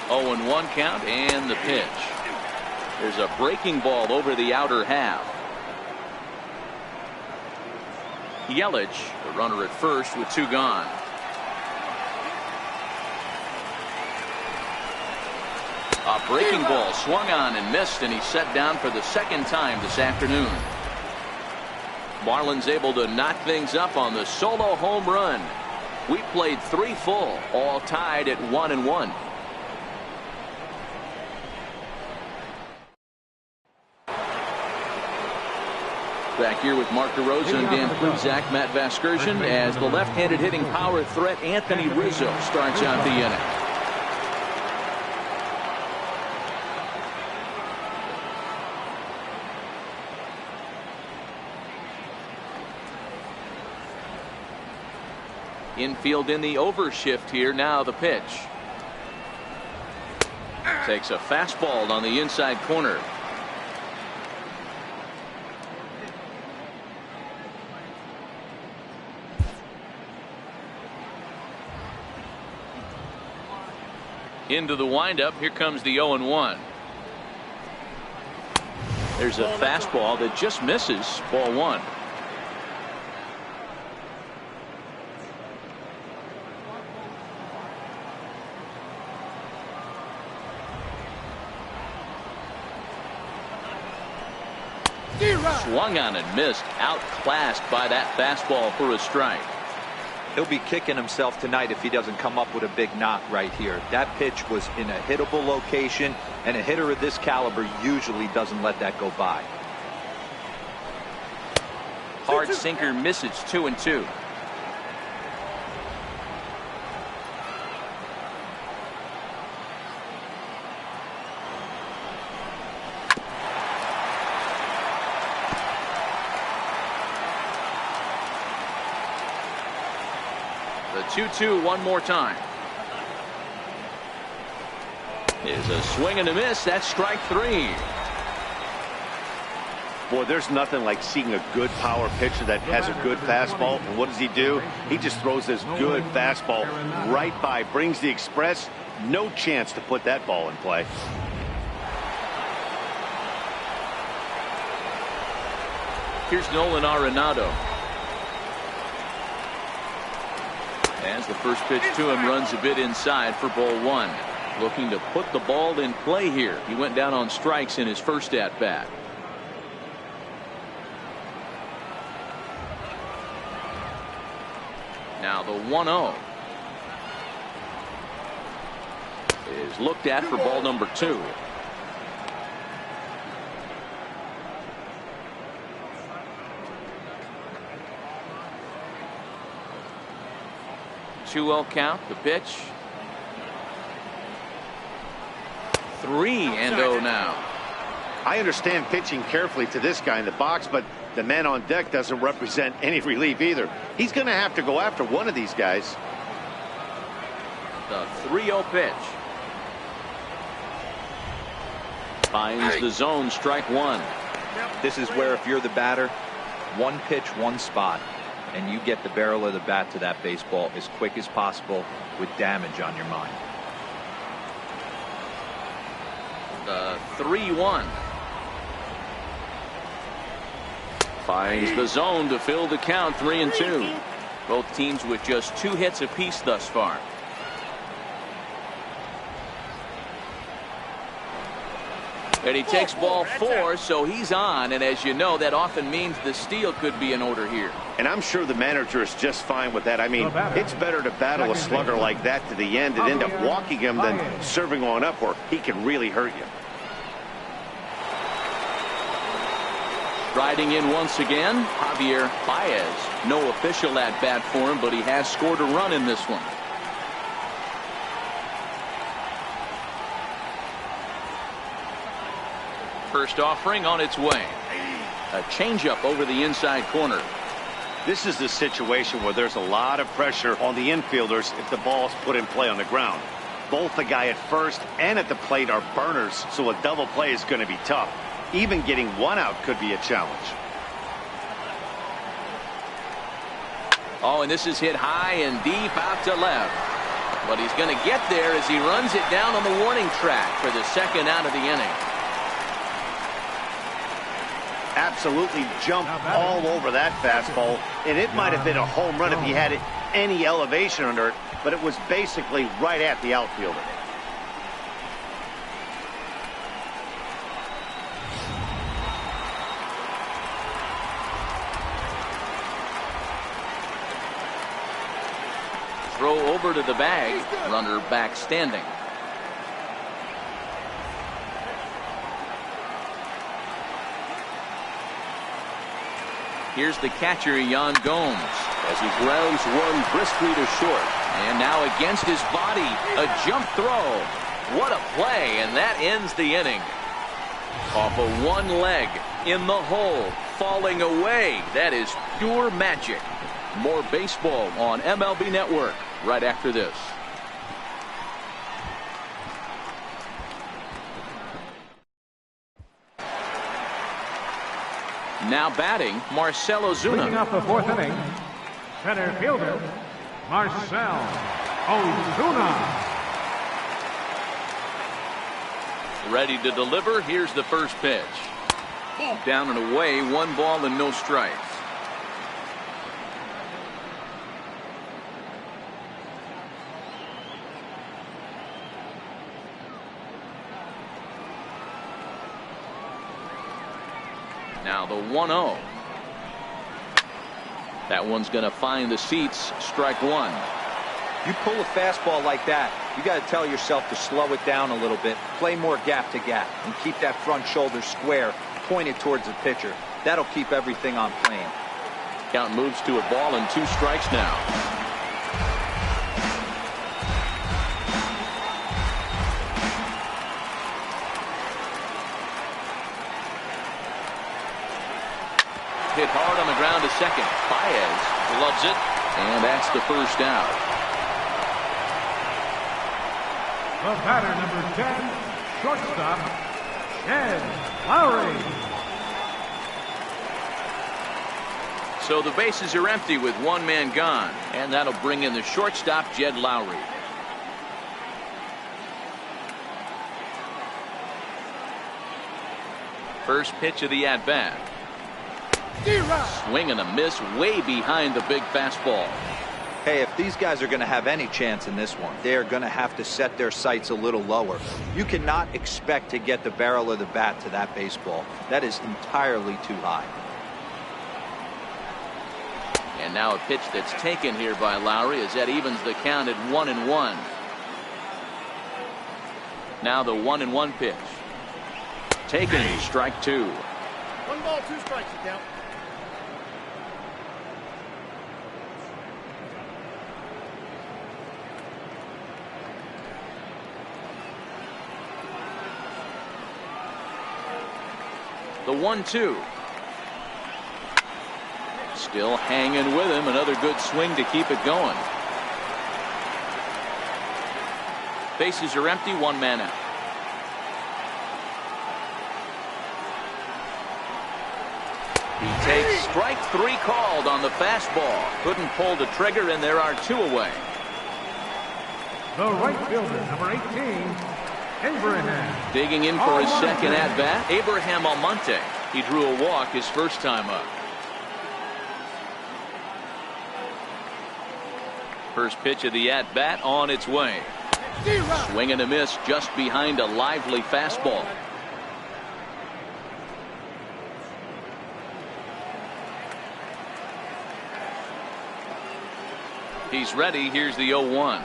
Oh, and 1 count, and the pitch. There's a breaking ball over the outer half. Yelich, the runner at first with 2 gone. A breaking ball swung on and missed, and he's set down for the 2nd time this afternoon. Marlins able to knock things up on the solo home run. We played 3 full, all tied at 1-1. Back here with Mark DeRosa and Dan Plezak, Matt Vasgersian, as the left-handed hitting power threat Anthony Rizzo starts out the inning. Infield in the overshift here. Now the pitch. Takes a fastball on the inside corner. Into the windup. Here comes the 0-1. There's a fastball that just misses. Ball 1. Swung on and missed. Outclassed by that fastball for a strike. He'll be kicking himself tonight if he doesn't come up with a big knock right here. That pitch was in a hittable location, and a hitter of this caliber usually doesn't let that go by. Hard sinker misses. 2-2. 2-2 one more time. Is a swing and a miss. That's strike 3. Boy, there's nothing like seeing a good power pitcher that has a good fastball. And what does he do? He just throws this good fastball right by, brings the express. No chance to put that ball in play. Here's Nolan Arenado. As the first pitch to him runs a bit inside for ball 1. Looking to put the ball in play here. He went down on strikes in his first at bat. Now the 1-0 is looked at for ball number 2. Two-0 count. The pitch. 3-0 now. I understand pitching carefully to this guy in the box, but the man on deck doesn't represent any relief either. He's going to have to go after one of these guys. The 3-0 pitch. Finds the zone, strike 1. This is where if you're the batter, one pitch, one spot, and you get the barrel of the bat to that baseball as quick as possible with damage on your mind. The 3-1. Finds the zone to fill the count. 3-2. Both teams with just 2 hits apiece thus far. And he takes ball 4, so he's on. And as you know, that often means the steal could be in order here. And I'm sure the manager is just fine with that. I mean, it's better to battle a slugger like that to the end and end up walking him than serving on up where he can really hurt you. Riding in once again, Javier Baez. No official at bat for him, but he has scored a run in this one. First offering on its way. A changeup over the inside corner. This is the situation where there's a lot of pressure on the infielders if the ball's put in play on the ground. Both the guy at first and at the plate are burners, so a double play is going to be tough. Even getting one out could be a challenge. Oh, and this is hit high and deep out to left. But he's going to get there as he runs it down on the warning track for the second out of the inning. Absolutely jumped all over that fastball, and it might have been a home run if he had any elevation under it, but it was basically right at the outfielder. Throw over to the bag. Runner back standing. Here's the catcher, Yan Gomes, as he grounds one briskly to short. And now against his body, a jump throw. What a play, and that ends the inning. Off of one leg, in the hole, falling away. That is pure magic. More baseball on MLB Network right after this. Now batting, Marcell Ozuna. Leading off the 4th inning, center fielder, Marcell Ozuna. Ready to deliver. Here's the first pitch. Down and away, 1 ball and no strikes. Now the 1-0. That one's going to find the seats. Strike 1. You pull a fastball like that, you got to tell yourself to slow it down a little bit, play more gap to gap, and keep that front shoulder square, pointed towards the pitcher. That'll keep everything on plane. Count moves to a ball and 2 strikes now. Hit hard on the ground to second. Baez loves it, and that's the first out. The batter, number 10, shortstop, Jed Lowry. So the bases are empty with one man gone, and that'll bring in the shortstop, Jed Lowry. First pitch of the at-bat. Swing and a miss way behind the big fastball. Hey, if these guys are going to have any chance in this one, they are going to have to set their sights a little lower. You cannot expect to get the barrel of the bat to that baseball. That is entirely too high. And now a pitch that's taken here by Lowry as that evens the count at 1-1. Now the 1-1 pitch. Taken, strike two. 1 ball, 2 strikes, you count. The 1-2. Still hanging with him. Another good swing to keep it going. Bases are empty. One man out. He takes strike three called on the fastball. Couldn't pull the trigger, and there are 2 away. The right fielder, number 18, Abraham. Digging in for his second at-bat, Abraham Almonte. He drew a walk his first time up. First pitch of the at-bat on its way. Swing and a miss just behind a lively fastball. He's ready. Here's the 0-1.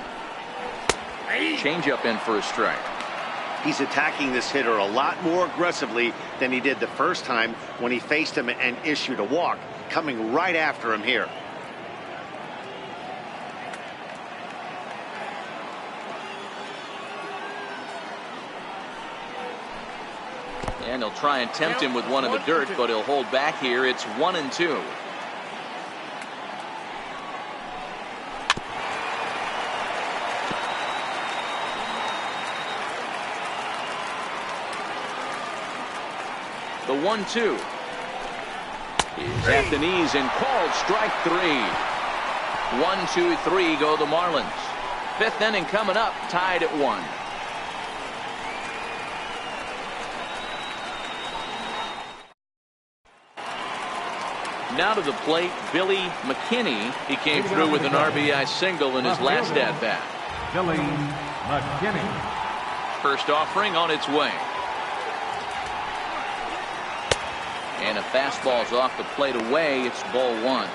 Changeup in for a strike. He's attacking this hitter a lot more aggressively than he did the first time when he faced him and issued a walk, coming right after him here. And he'll try and tempt him with one in the dirt, but he'll hold back here. It's 1-2. The 1-2 is at the knees and called strike 3. 1-2-3 go the Marlins. 5th inning coming up, tied at 1. Now to the plate, Billy McKinney. He came through with an RBI single in his last at-bat. Billy McKinney. First offering on its way. And a fastball's off the plate away. It's ball 1.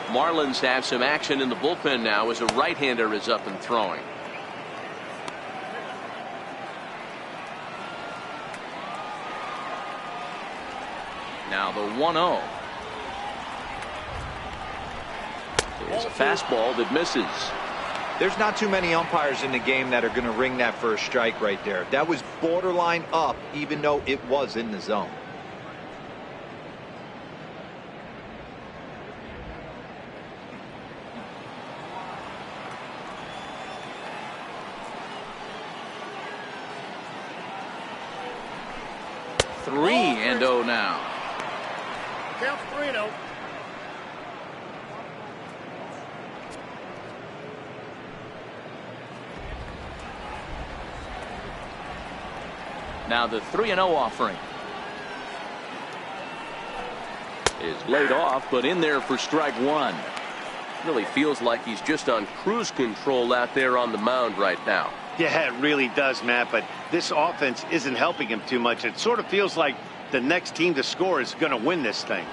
Marlins have some action in the bullpen now as a right-hander is up and throwing. Now the 1-0. Here's a fastball that misses. There's not too many umpires in the game that are going to ring that first strike right there. That was borderline up, even though it was in the zone. Three and 0 now. Counts 3-0. Now the 3-0 offering is laid off, but in there for strike 1. Really feels like he's just on cruise control out there on the mound right now. Yeah, it really does, Matt, but this offense isn't helping him too much. It sort of feels like the next team to score is going to win this thing.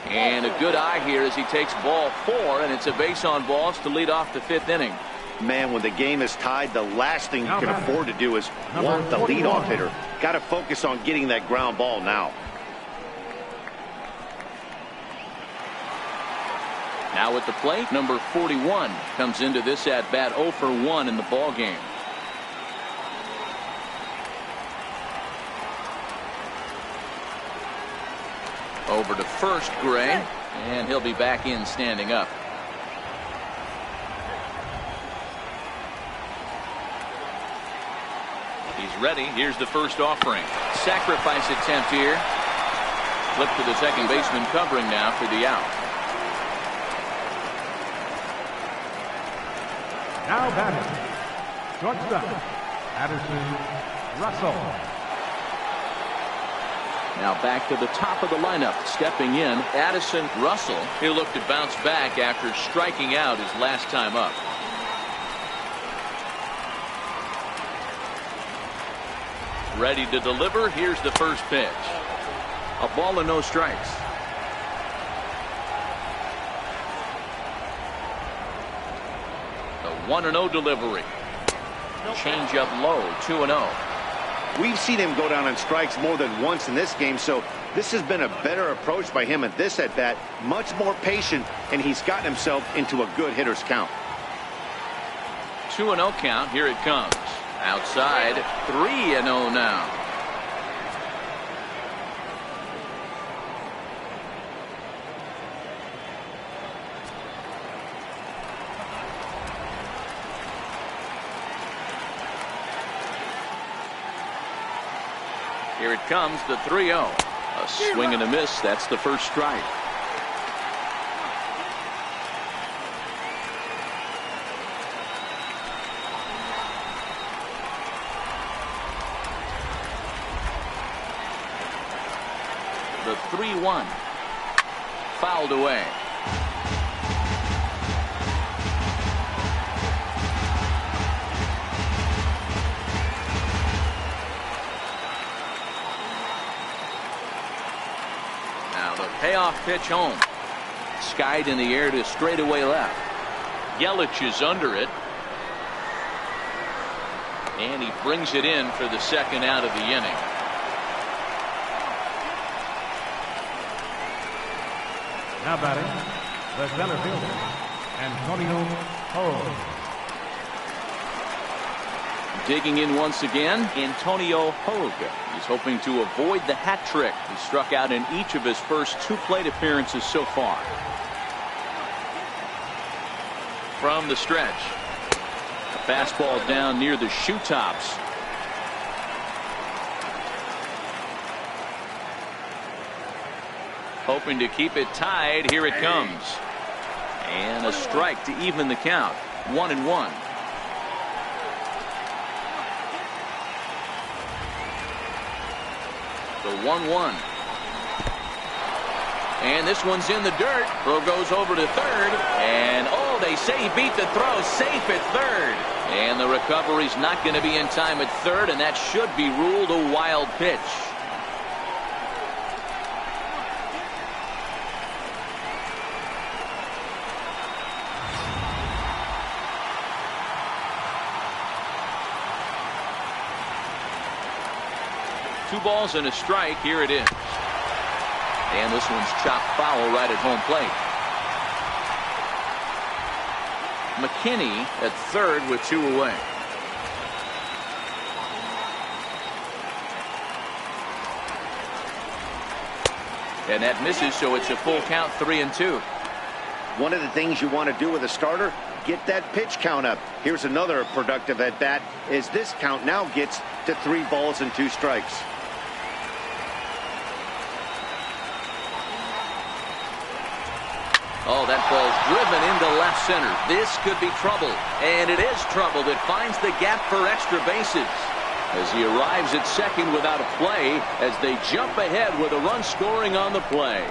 And a good eye here as he takes ball 4, and it's a base on balls to lead off the 5th inning. Man, when the game is tied, the last thing you can afford to do is walk the leadoff hitter. Got to focus on getting that ground ball now. Now at the plate, number 41 comes into this at bat 0 for 1 in the ball game. Over to first, Gray. And he'll be back in standing up. He's ready. Here's the first offering. Sacrifice attempt here. Flip to the second baseman covering now for the out. Now batting, shortstop, Addison Russell. Now back to the top of the lineup. Stepping in, Addison Russell. He'll look to bounce back after striking out his last time up. Ready to deliver. Here's the first pitch. A ball and no strikes. The 1-0 delivery. Change up low, 2-0. We've seen him go down on strikes more than once in this game, so this has been a better approach by him at this at bat. Much more patient, and he's gotten himself into a good hitter's count. 2-0 count. Here it comes. Outside, 3-0 now. Here it comes, the 3-0. A swing and a miss. That's the first strike. The 3-1. Fouled away. Now the payoff pitch home. Skied in the air to straightaway left. Yelich is under it. And he brings it in for the second out of the inning. Now batting, the center fielder, Antonio Hogue. Digging in once again, Antonio Hogue. He's hoping to avoid the hat trick. He struck out in each of his first 2 plate appearances so far. From the stretch. A fastball down near the shoe tops. Hoping to keep it tied. Here it comes. And a strike to even the count. 1-1. The 1-1. And this one's in the dirt. Throw goes over to third. And oh, they say he beat the throw. Safe at third. And the recovery's not going to be in time at third, and that should be ruled a wild pitch. Two balls and a strike. Here it is. And this one's chopped foul right at home plate. McKinney at third with 2 away. And that misses, so it's a full count, 3-2. One of the things you want to do with a starter, get that pitch count up. Here's another productive at bat as this count now gets to 3 balls and 2 strikes. Oh, that ball's driven into left center. This could be trouble. And it is trouble that finds the gap for extra bases. As he arrives at second without a play, as they jump ahead with a run scoring on the play.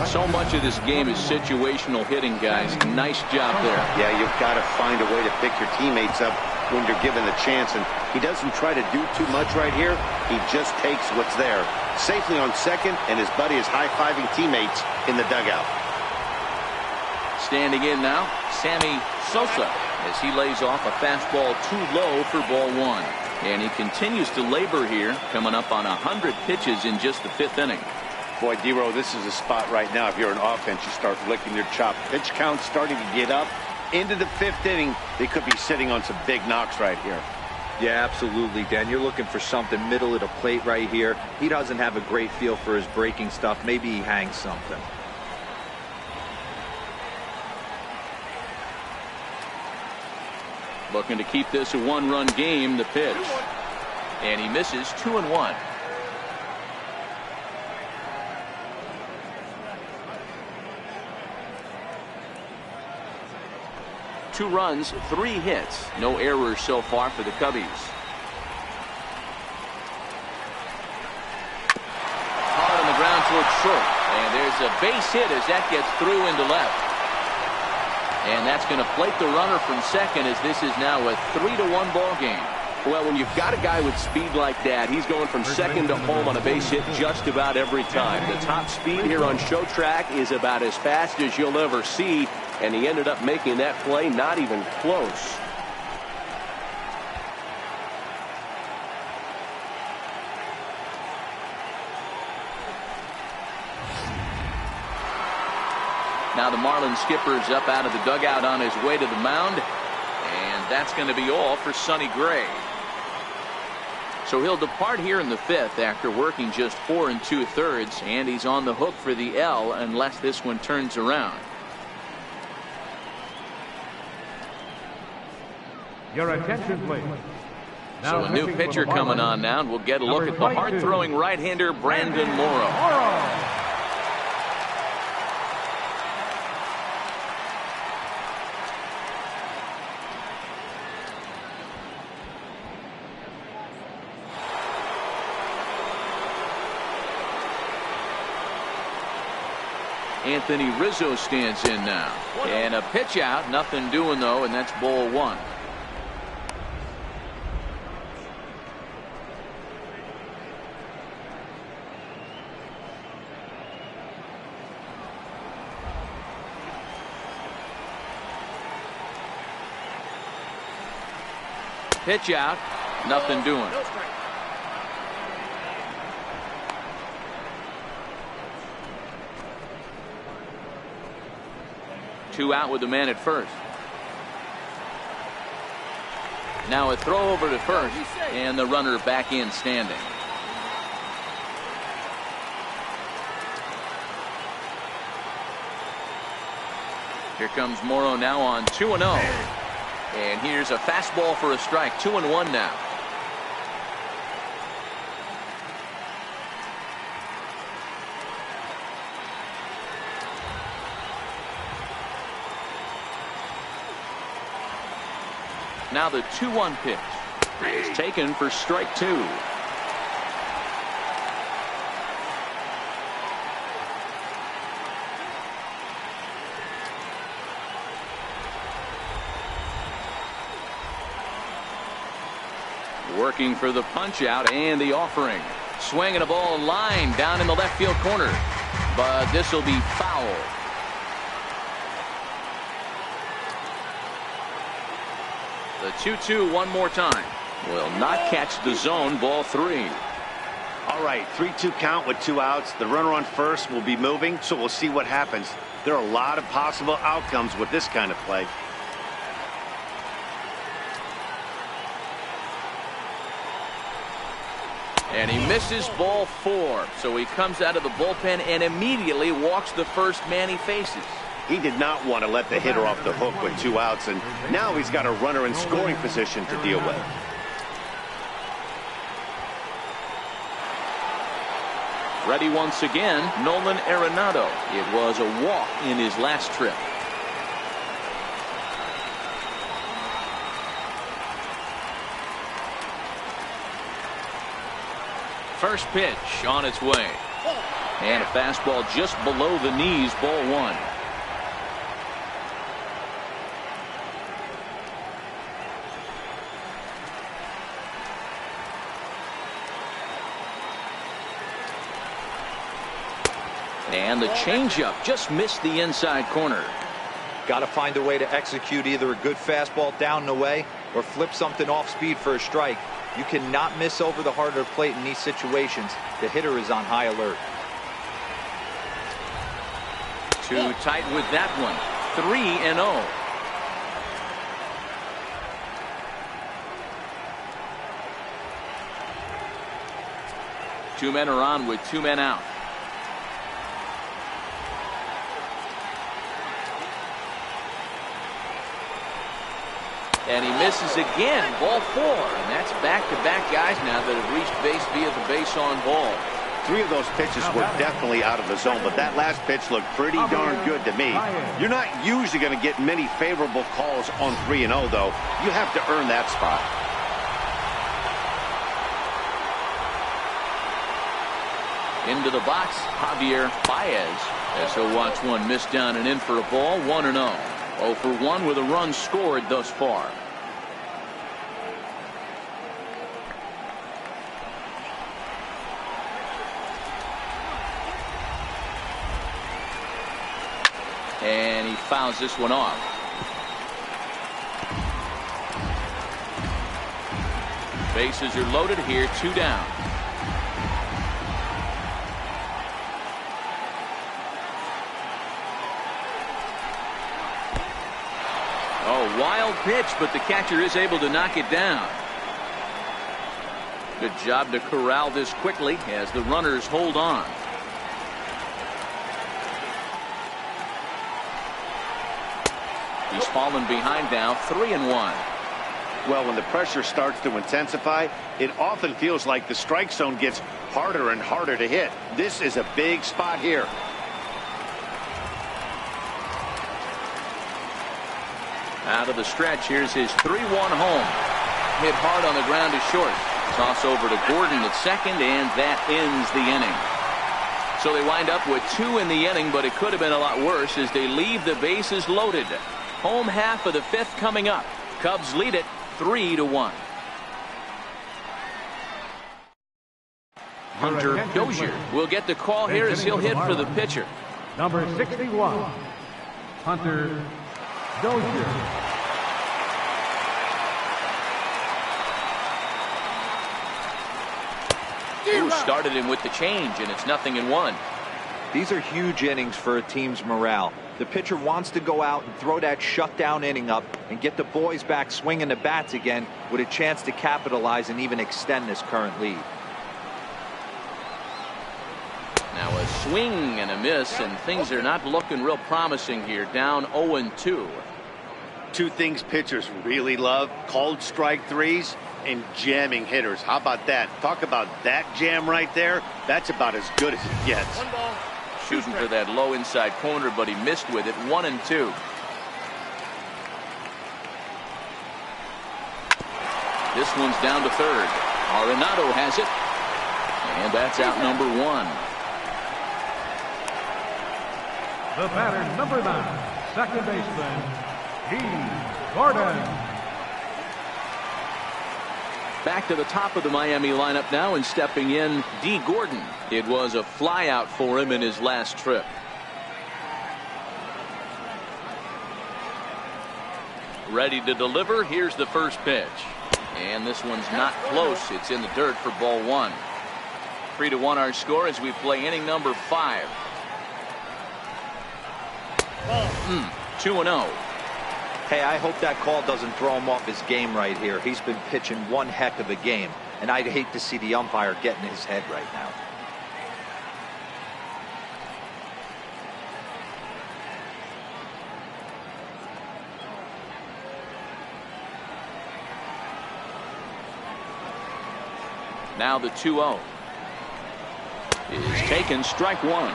So much of this game is situational hitting, guys. Nice job there. Yeah, you've got to find a way to pick your teammates up when you're given the chance. And he doesn't try to do too much right here. He just takes what's there. Safely on second, and his buddy is high-fiving teammates in the dugout. Standing in now, Sammy Sosa, as he lays off a fastball too low for ball 1. And he continues to labor here, coming up on 100 pitches in just the 5th inning. Boy, D-Row, this is a spot right now. If you're an offense, you start licking your chop. Pitch count starting to get up into the 5th inning. They could be sitting on some big knocks right here. Yeah, absolutely, Dan. You're looking for something middle of the plate right here. He doesn't have a great feel for his breaking stuff. Maybe he hangs something. Looking to keep this a one-run game. The pitch. And he misses 2-1. Two runs, 3 hits. No errors so far for the Cubbies. Hard on the ground towards short. And there's a base hit as that gets through into left. And that's going to plate the runner from second, as this is now a 3-1 ball game. Well, when you've got a guy with speed like that, he's going from second to home on a base hit just about every time. The top speed here on show track is about as fast as you'll ever see, and he ended up making that play not even close. Now the Marlins skipper's up out of the dugout on his way to the mound, and that's going to be all for Sonny Gray. So he'll depart here in the 5th after working just 4 2/3, and he's on the hook for the L unless this one turns around. Your attention, please. So a new pitcher coming on now, and we'll get a look at the hard-throwing right-hander Brandon Morrow. Anthony Rizzo stands in now. And a pitch out. Nothing doing, though, and that's ball 1. Pitch out. Nothing doing. No strike. Two out with the man at first. Now a throw over to first, and the runner back in standing. Here comes Morrow now on 2-0. And here's a fastball for a strike. 2-1 now. Now the 2-1 pitch is taken for strike 2. Working for the punch out and the offering. Swinging a ball line down in the left field corner. But this will be foul. The 2-2 one more time. Will not catch the zone. Ball 3. All right, 3-2 count with 2 outs. The runner on first will be moving, so we'll see what happens. There are a lot of possible outcomes with this kind of play. And he misses ball 4. So he comes out of the bullpen and immediately walks the first man he faces. He did not want to let the hitter off the hook with 2 outs, and now he's got a runner in scoring position to deal with. Ready once again, Nolan Arenado. It was a walk in his last trip. First pitch on its way. And a fastball just below the knees, ball 1. And the changeup just missed the inside corner. Got to find a way to execute either a good fastball down and away or flip something off speed for a strike. You cannot miss over the heart of the plate in these situations. The hitter is on high alert. Too tight with that one. 3-0. Two men are on with 2 men out. And he misses again. Ball 4. And that's back-to-back guys now that have reached base via the base on ball. 3 of those pitches were definitely out of the zone, but that last pitch looked pretty darn good to me. You're not usually going to get many favorable calls on 3-0, though. You have to earn that spot. Into the box, Javier Baez. As he'll watch one miss down and in for a ball, 1-0. 0 for 1 with a run scored thus far. And he fouls this one off. Bases are loaded here, 2 down. Oh, wild pitch, but the catcher is able to knock it down. Good job to corral this quickly as the runners hold on. He's fallen behind now, 3-1. Well, when the pressure starts to intensify, it often feels like the strike zone gets harder and harder to hit. This is a big spot here. Out of the stretch, here's his 3-1 home. Hit hard on the ground to short. Toss over to Gordon at second, and that ends the inning. So they wind up with 2 in the inning, but it could have been a lot worse as they leave the bases loaded. Home half of the 5th coming up. Cubs lead it 3-1. Hunter Dozier will get the call here as he'll hit for the pitcher. Number 61, Hunter Dozier. Who started him with the change, and it's 0-1. These are huge innings for a team's morale. The pitcher wants to go out and throw that shutdown inning up and get the boys back swinging the bats again with a chance to capitalize and even extend this current lead. Now a swing and a miss, and things are not looking real promising here. Down 0-2. 2 things pitchers really love: called strike threes and jamming hitters. How about that? Talk about that jam right there. That's about as good as it gets. 1 ball. Shooting for that low inside corner, but he missed with it. 1-2. This one's down to third. Arenado has it, and that's out number 1. The batter, number 9, second baseman, D. Gordon. Back to the top of the Miami lineup now, and stepping in, D. Gordon. It was a flyout for him in his last trip. Ready to deliver. Here's the first pitch. And this one's not close. It's in the dirt for ball 1. 3-1 our score as we play inning number 5. 2-0. Hey, I hope that call doesn't throw him off his game right here. He's been pitching one heck of a game, and I'd hate to see the umpire get in his head right now. Now the 2-0 is taken, strike 1.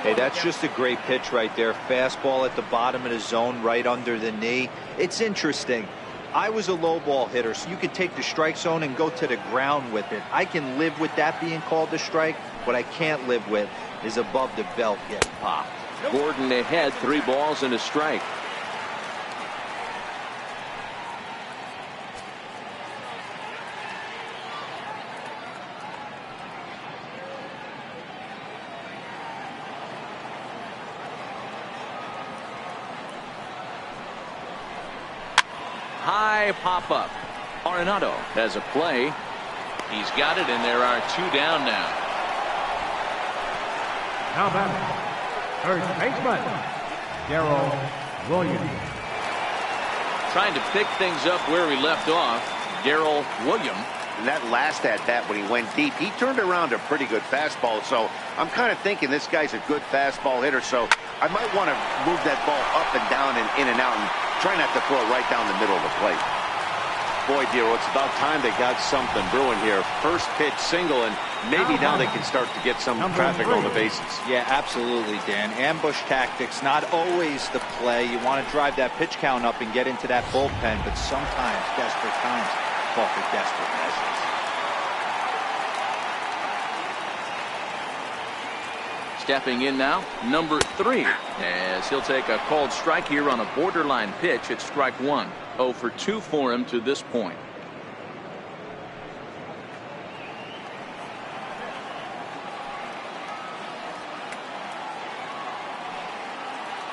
Hey, that's just a great pitch right there. Fastball at the bottom of the zone, right under the knee. It's interesting. I was a low ball hitter, so you could take the strike zone and go to the ground with it. I can live with that being called a strike. What I can't live with is above the belt getting popped. Gordon ahead, 3 balls and a strike. High pop-up. Arenado has a play. He's got it, and there are 2 down now. Now batting, third baseman, Darrell Williams. Trying to pick things up where we left off. Darrell Williams. And that last at-bat when he went deep, he turned around a pretty good fastball. So I'm kind of thinking this guy's a good fastball hitter. So I might want to move that ball up and down and in and out and Try not to throw it right down the middle of the plate. Boy, Dero, it's about time they got something brewing here. First pitch single, and maybe now they can start to get some traffic on the bases. Yeah, absolutely, Dan. Ambush tactics, not always the play. You want to drive that pitch count up and get into that bullpen, but sometimes desperate times call for desperate measures. Stepping in now, number 3, as he'll take a called strike here on a borderline pitch at strike 1. 0 for 2 for him to this point.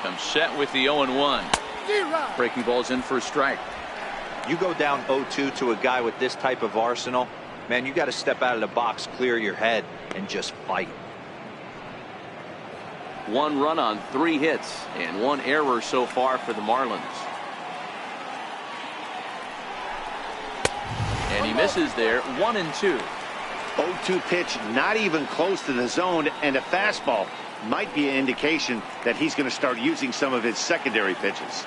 Comes set with the 0-1. Breaking ball's in for a strike. You go down 0-2 to a guy with this type of arsenal, man, you got to step out of the box, clear your head, and just fight. 1 run on 3 hits and 1 error so far for the Marlins. And he misses there. 1-2. 0-2 pitch, not even close to the zone, and a fastball might be an indication that he's going to start using some of his secondary pitches.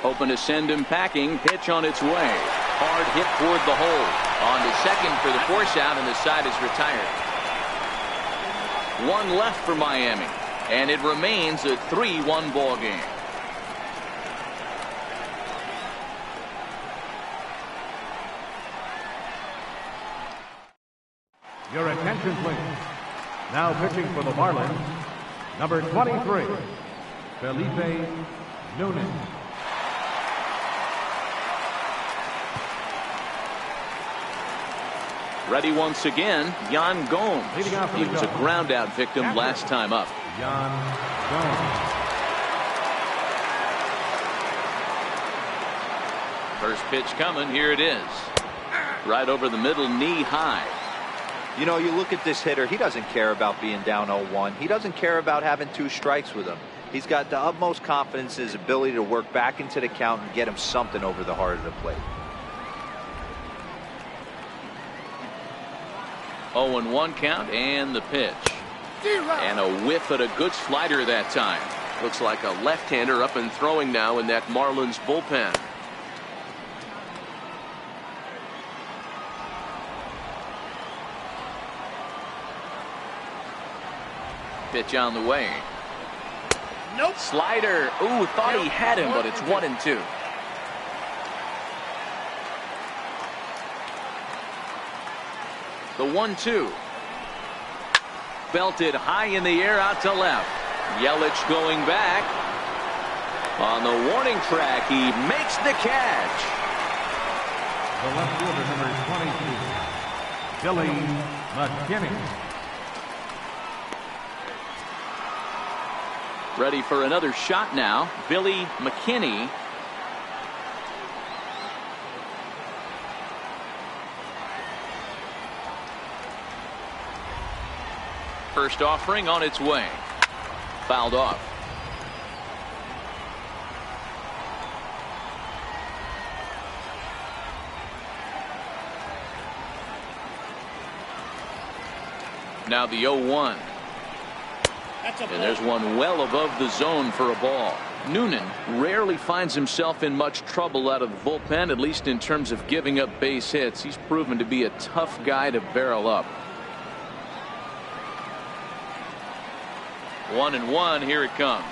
Hoping to send him packing. Pitch on its way. Hard hit toward the hole. On to second for the force out, and the side is retired. 1 left for Miami, and it remains a 3-1 ball game. Your attention, please. Now pitching for the Marlins, number 23, Felipe Noonan. Ready once again, Yan Gomes. Leading off for He the was a Cubs, ground out victim Captain last time up. Yan Gomes. First pitch coming. Here it is. Right over the middle, knee high. You know, you look at this hitter, he doesn't care about being down 0-1. He doesn't care about having 2 strikes with him. He's got the utmost confidence in his ability to work back into the count and get him something over the heart of the plate. 0-1 count, and the pitch. And a whiff at a good slider that time. Looks like a left-hander up and throwing now in that Marlins bullpen. Pitch on the way. Nope. Slider. Ooh, thought he had him, but it's 1-2. The 1-2. Belted high in the air out to left. Yelich going back. On the warning track, he makes the catch. The left fielder, number 22, Billy McKinney. Ready for another shot now. Billy McKinney. First offering on its way. Fouled off. Now the 0-1. And there's one well above the zone for a ball. Noonan rarely finds himself in much trouble out of the bullpen, at least in terms of giving up base hits. He's proven to be a tough guy to barrel up. 1-1, here it comes.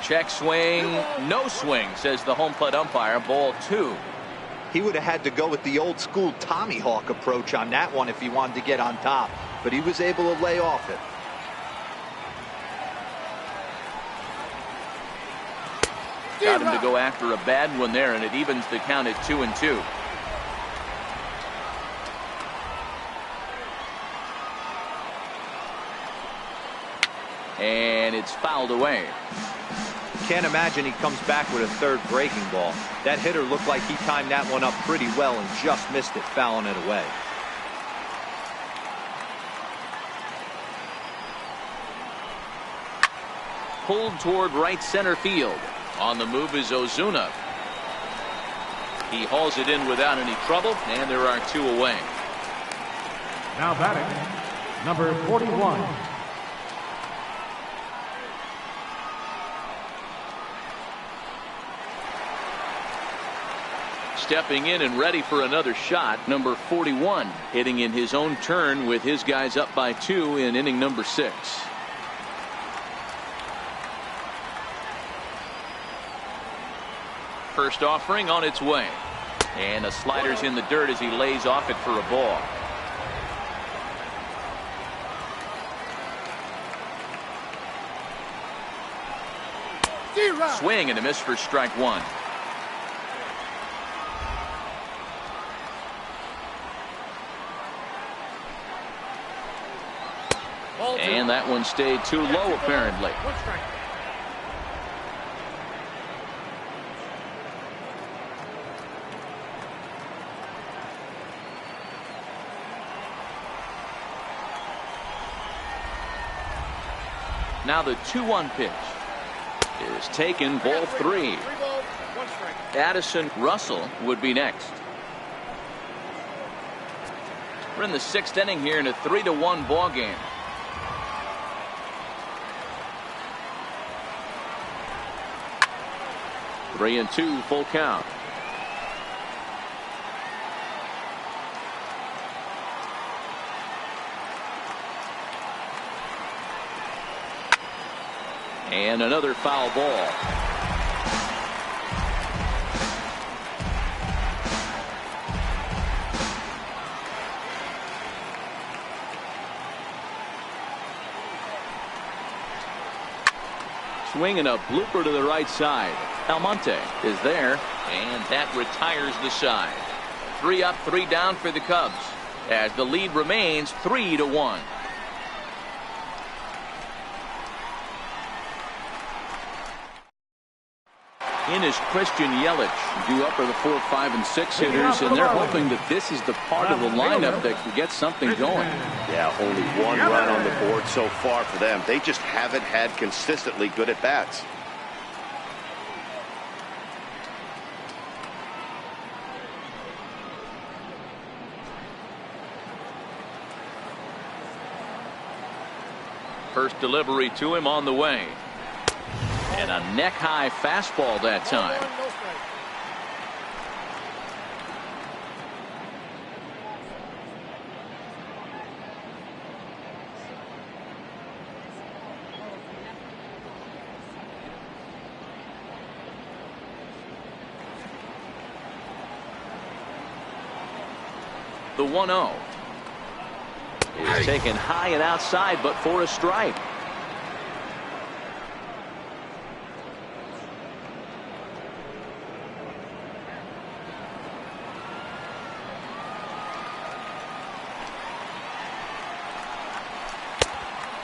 Check swing, no swing, says the home plate umpire. Ball 2. He would have had to go with the old school Tommy Hawk approach on that one if he wanted to get on top, but he was able to lay off it. Got him to go after a bad one there, and it evens the count at 2-2. And it's fouled away. Can't imagine he comes back with a third breaking ball. That hitter looked like he timed that one up pretty well and just missed it, fouling it away. Pulled toward right center field. On the move is Ozuna. He hauls it in without any trouble, and there are 2 away. Now batting, number 41, stepping in and ready for another shot. Number 41 hitting in his own turn with his guys up by 2 in inning number 6. First offering on its way. And the slider's in the dirt as he lays off it for a ball. Swing and a miss for strike 1. And that one stayed too low apparently. Now the 2-1 pitch is taken, ball 3. Addison Russell would be next. We're in the 6th inning here in a 3-1 ball game. Three and 2 full count. And another foul ball. Swing and a blooper to the right side. Almonte is there, and that retires the side. 3 up, 3 down for the Cubs as the lead remains 3-1. In is Christian Yelich. Due up are the 4, 5, and 6 hitters, and they're hoping that this is the part of the lineup that can get something going. Yeah, only 1 run on the board so far for them. They just haven't had consistently good at bats. First delivery to him on the way. And a neck-high fastball that time. The 1-0 is taken high and outside, but for a strike.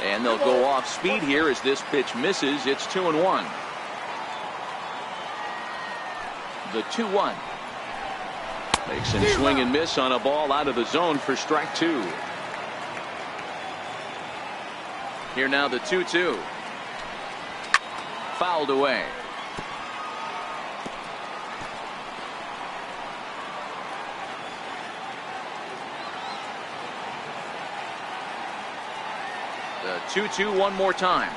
And they'll go off speed here as this pitch misses. It's 2-1. The 2-1 makes him swing and miss on a ball out of the zone for strike 2. Here now the 2-2. Fouled away. The 2-2 one more time.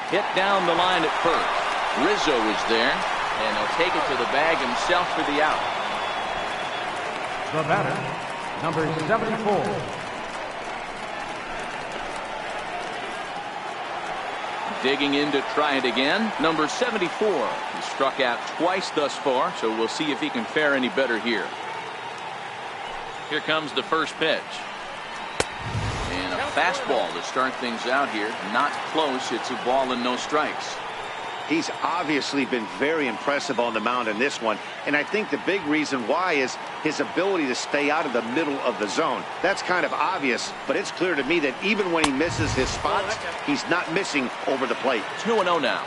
Hit down the line at first. Rizzo is there, and he'll take it to the bag himself for the out. The batter, number 74. Digging in to try it again. Number 74. He struck out twice thus far, so we'll see if he can fare any better here. Here comes the first pitch. And a fastball to start things out here. Not close. It's a ball and no strikes. He's obviously been very impressive on the mound in this one, and I think the big reason why is his ability to stay out of the middle of the zone. That's kind of obvious, but it's clear to me that even when he misses his spots, he's not missing over the plate. 2-0 now.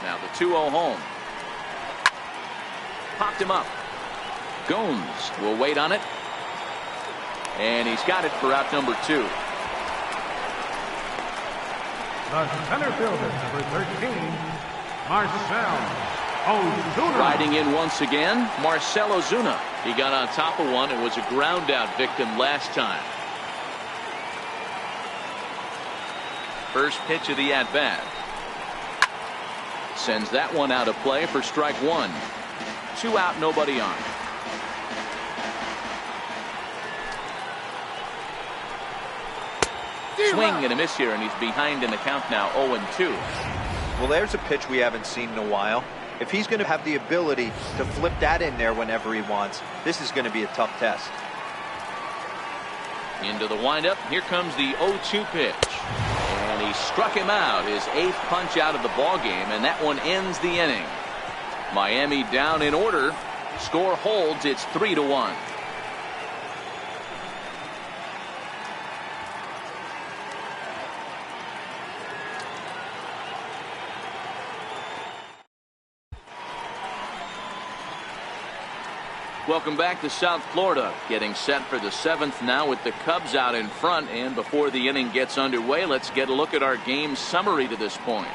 Now the 2-0 home. Popped him up. Gomes will wait on it. And he's got it for out number 2. The center fielder, number 13, Marcel. Ozuna. Riding in once again, Marcell Ozuna. He got on top of one and was a ground out victim last time. First pitch of the at bat. Sends that one out of play for strike one. 2 out, nobody on. Swing and a miss here, and he's behind in the count now, 0-2. Well, there's a pitch we haven't seen in a while. If he's going to have the ability to flip that in there whenever he wants, this is going to be a tough test. Into the windup. Here comes the 0-2 pitch. And he struck him out, his 8th punch out of the ball game, and that one ends the inning. Miami down in order. Score holds. It's 3-1. Welcome back to South Florida. Getting set for the 7th now with the Cubs out in front. And before the inning gets underway, let's get a look at our game summary to this point.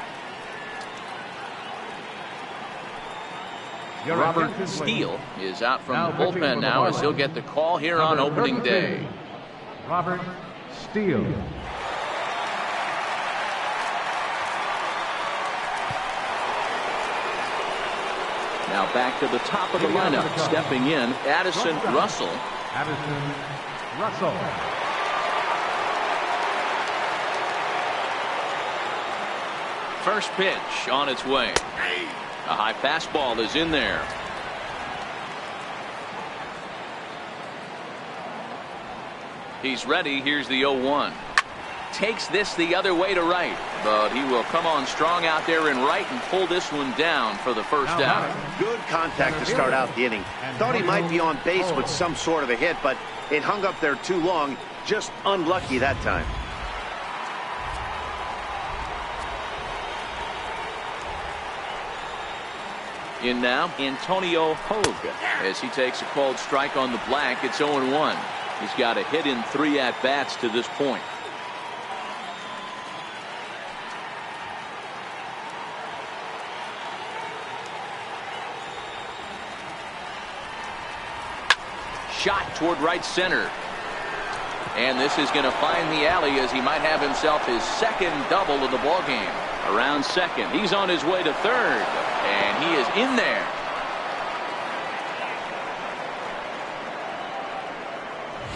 Robert Steele is out from the bullpen now as he'll get the call here on opening day. Robert Steele. Now back to the top of the lineup. Stepping in, Addison Russell. Addison Russell. First pitch on its way. A high fastball is in there. He's ready. Here's the 0-1. Takes this the other way to right, but he will come on strong out there in right and pull this one down for the first out. Good contact to start out the inning. Thought he might be on base with some sort of a hit, but it hung up there too long. Just unlucky that time. In now, Antonio Hogue as he takes a called strike on the black. It's 0-1. He's got a hit in 3 at-bats to this point. Shot toward right center. And this is going to find the alley as he might have himself his 2nd double of the ball game. Around second. He's on his way to third. And he is in there.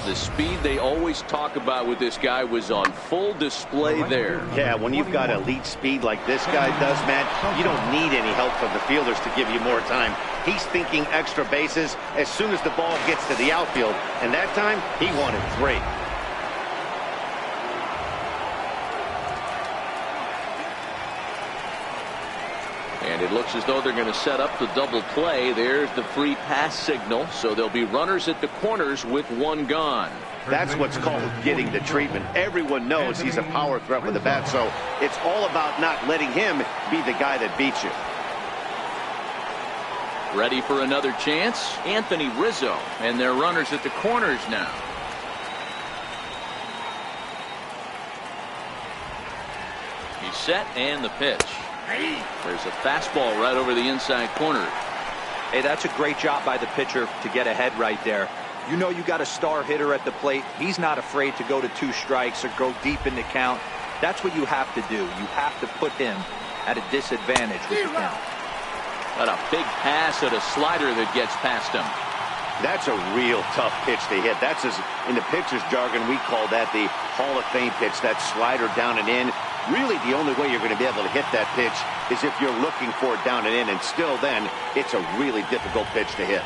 The speed they always talk about with this guy was on full display there. Yeah, when you've got elite speed like this guy does, Matt, you don't need any help from the fielders to give you more time. He's thinking extra bases as soon as the ball gets to the outfield, and that time he wanted 3. And it looks as though they're going to set up the double play. There's the free pass signal, so there'll be runners at the corners with 1 gone. That's what's called getting the treatment. Everyone knows he's a power threat with the bat, so it's all about not letting him be the guy that beats you. Ready for another chance? Anthony Rizzo, and their runners at the corners now. He's set, and the pitch. There's a fastball right over the inside corner. Hey, that's a great job by the pitcher to get ahead right there. You know you got a star hitter at the plate. He's not afraid to go to 2 strikes or go deep in the count. That's what you have to do. You have to put him at a disadvantage with the count. Got a big pass at a slider that gets past him. That's a real tough pitch to hit. That's in the pitcher's jargon, we call that the Hall of Fame pitch. That slider down and in. Really, the only way you're going to be able to hit that pitch is if you're looking for it down and in, and still then, it's a really difficult pitch to hit.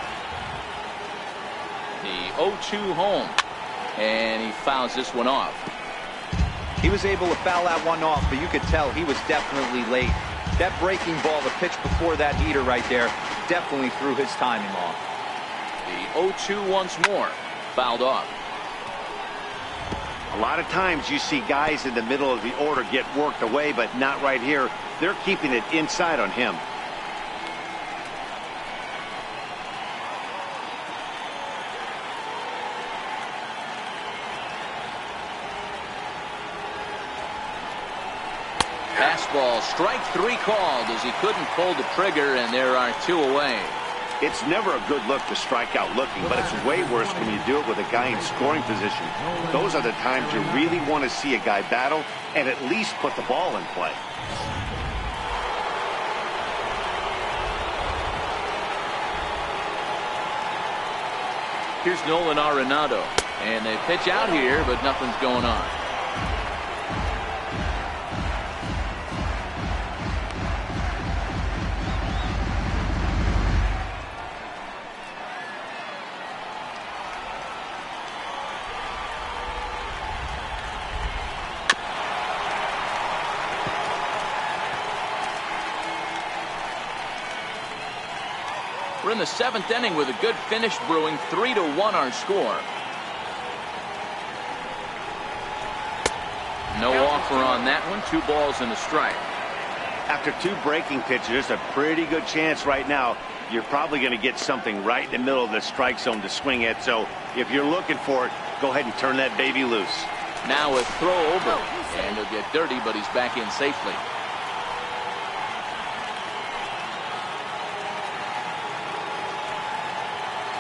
The 0-2 home, and he fouls this one off. He was able to foul that one off, but you could tell he was definitely late. That breaking ball, the pitch before that heater right there, definitely threw his timing off. The 0-2 once more, fouled off. A lot of times you see guys in the middle of the order get worked away, but not right here. They're keeping it inside on him. Fastball, strike 3 called as he couldn't pull the trigger, and there are 2 away. It's never a good look to strike out looking, but it's way worse when you do it with a guy in scoring position. Those are the times you really want to see a guy battle and at least put the ball in play. Here's Nolan Arenado, and they pitch out here, but nothing's going on. We're in the 7th inning with a good finish brewing. 3-1 our score. No offer on that one. 2 balls and a strike. After 2 breaking pitches, there's a pretty good chance right now you're probably going to get something right in the middle of the strike zone to swing at. So if you're looking for it, go ahead and turn that baby loose. Now a throw over, and he'll get dirty, but he's back in safely.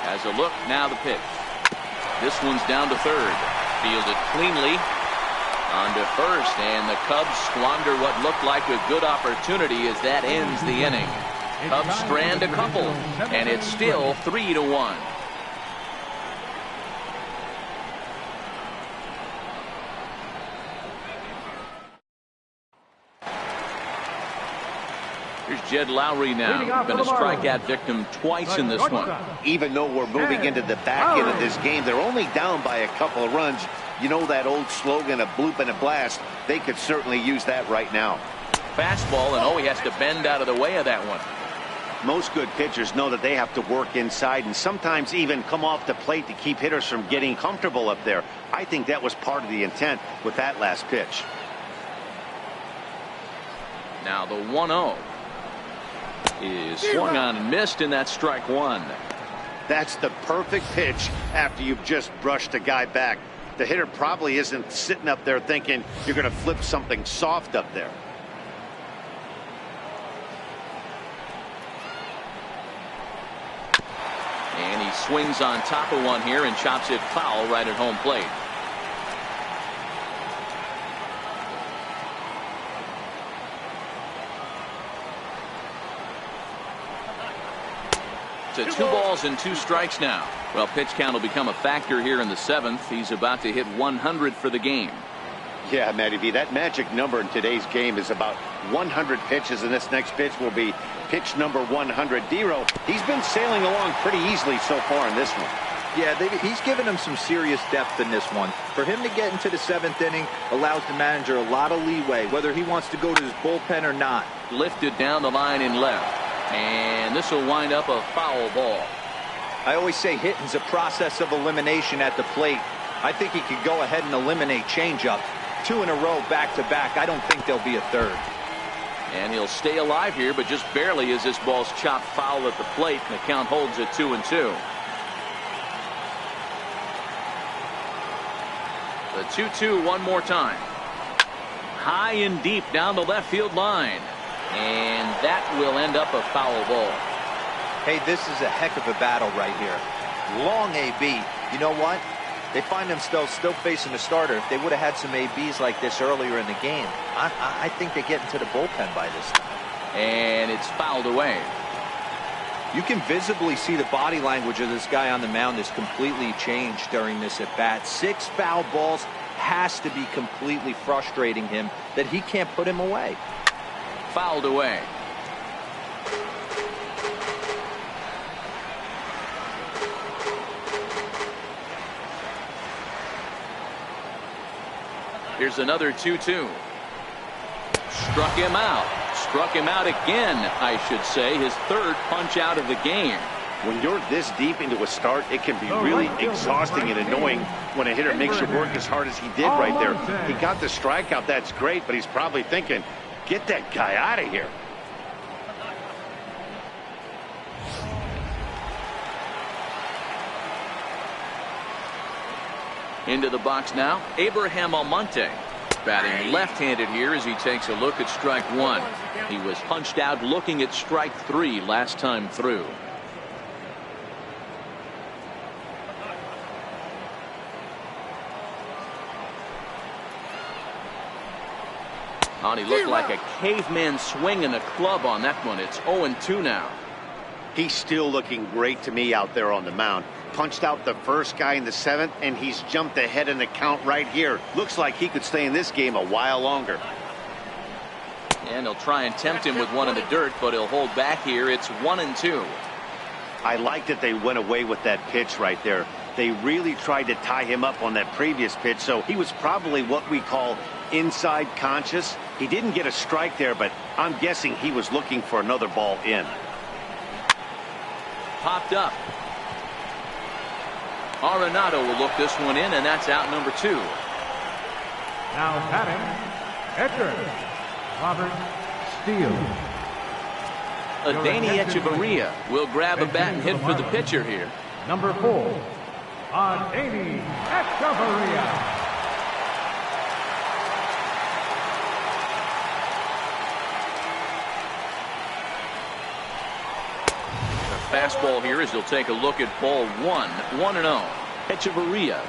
As a look, now the pitch. This one's down to third. Fielded cleanly. On to first, and the Cubs squander what looked like a good opportunity as that ends the inning. Cubs strand a couple, and it's still 3-1. Here's Jed Lowry now. Been a strikeout victim twice in this one. Even though we're moving into the back end of this game, they're only down by a couple of runs. You know that old slogan, a bloop and a blast. They could certainly use that right now. Fastball, and he has to bend out of the way of that one. Most good pitchers know that they have to work inside and sometimes even come off the plate to keep hitters from getting comfortable up there. I think that was part of the intent with that last pitch. Now the 1-0 is swung on and missed, and that's strike 1. That's the perfect pitch after you've just brushed a guy back. The hitter probably isn't sitting up there thinking you're going to flip something soft up there. And he swings on top of one here and chops it foul right at home plate. To 2 balls and 2 strikes now. Well, pitch count will become a factor here in the 7th. He's about to hit 100 for the game. Yeah, Matty V, that magic number in today's game is about 100 pitches, and this next pitch will be pitch number 100. Dero, he's been sailing along pretty easily so far in this one. Yeah, he's given him some serious depth in this one. For him to get into the 7th inning allows the manager a lot of leeway, whether he wants to go to his bullpen or not. Lifted down the line in left. And this will wind up a foul ball. I always say hitting's a process of elimination at the plate. I think he could go ahead and eliminate changeup. 2 in a row back-to-back. I don't think there'll be a third. And he'll stay alive here, but just barely as this ball's chopped foul at the plate, and the count holds at 2-2. The 2-2 one more time. High and deep down the left field line. And that will end up a foul ball. Hey, this is a heck of a battle right here. Long AB. You know what? They find themselves still facing the starter. If they would have had some ABs like this earlier in the game, I think they get into the bullpen by this time. And it's fouled away. You can visibly see the body language of this guy on the mound is completely changed during this at bat. 6 foul balls has to be completely frustrating him that he can't put him away. Fouled away. Here's another 2-2. Struck him out. Struck him out again, I should say. His 3rd punch out of the game. When you're this deep into a start, it can be really exhausting and annoying when a hitter makes you work as hard as he did right there. He got the strikeout. That's great, but he's probably thinking, get that guy out of here. Into the box now, Abraham Almonte. Batting left-handed here as he takes a look at strike one. He was punched out looking at strike three last time through. Oh, he looked like a caveman swinging a club on that one. It's 0-2 now. He's still looking great to me out there on the mound. Punched out the first guy in the seventh, and he's jumped ahead in the count right here. Looks like he could stay in this game a while longer. And he'll try and tempt him with one in the dirt, but he'll hold back here. It's 1-2. I like that they went away with that pitch right there. They really tried to tie him up on that previous pitch, so he was probably what we call inside conscious. He didn't get a strike there, but I'm guessing he was looking for another ball in. Popped up. Arenado will look this one in, and that's out number 2. Now batting, Edgar Robert Steele. Danny Echeverria will grab a bat and hit for the pitcher here. Number 4, Danny Echeverria. Fastball here as he'll take a look at ball 1-0. Echeverria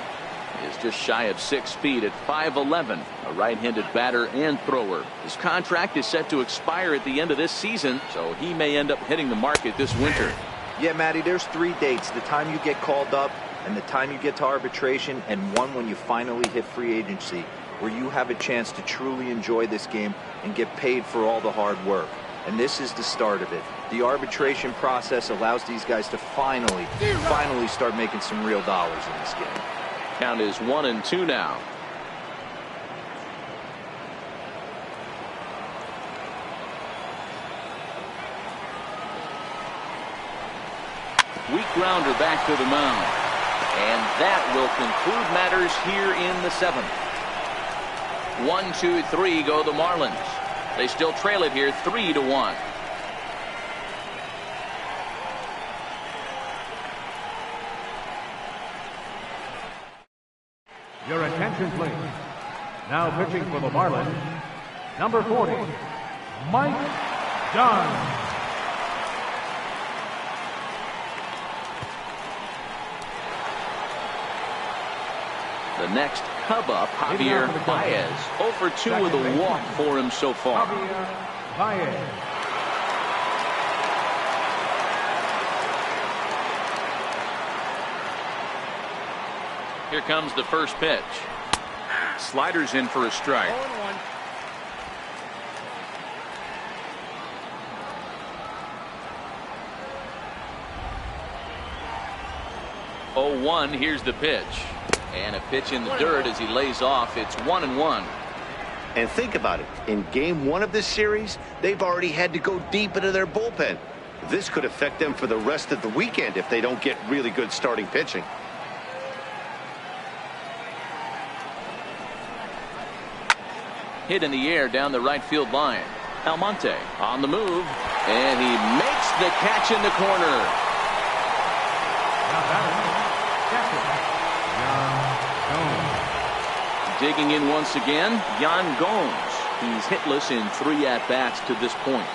is just shy of 6 feet at 5'11", a right-handed batter and thrower. His contract is set to expire at the end of this season, so he may end up hitting the market this winter. Yeah, Matty, there's 3 dates: the time you get called up, and the time you get to arbitration, and one when you finally hit free agency, where you have a chance to truly enjoy this game and get paid for all the hard work. And this is the start of it. The arbitration process allows these guys to finally start making some real dollars in this game. Count is 1-2 now. Weak grounder back to the mound. And that will conclude matters here in the 7th. 1-2-3 go the Marlins. They still trail it here 3-1. Your attention, please. Now pitching for the Marlins, number 40, Mike Dunn. The next Cub up, Javier Baez. 0 for 2 with a walk for him so far. Javier Baez. Here comes the first pitch. Sliders in for a strike. 0-1. Here's the pitch. And a pitch in the dirt as he lays off. It's 1-1. And think about it. In game 1 of this series, they've already had to go deep into their bullpen. This could affect them for the rest of the weekend if they don't get really good starting pitching. Hit in the air down the right field line. Almonte on the move. And he makes the catch in the corner. Digging in once again, Yan Gomes. He's hitless in 3 at-bats to this point.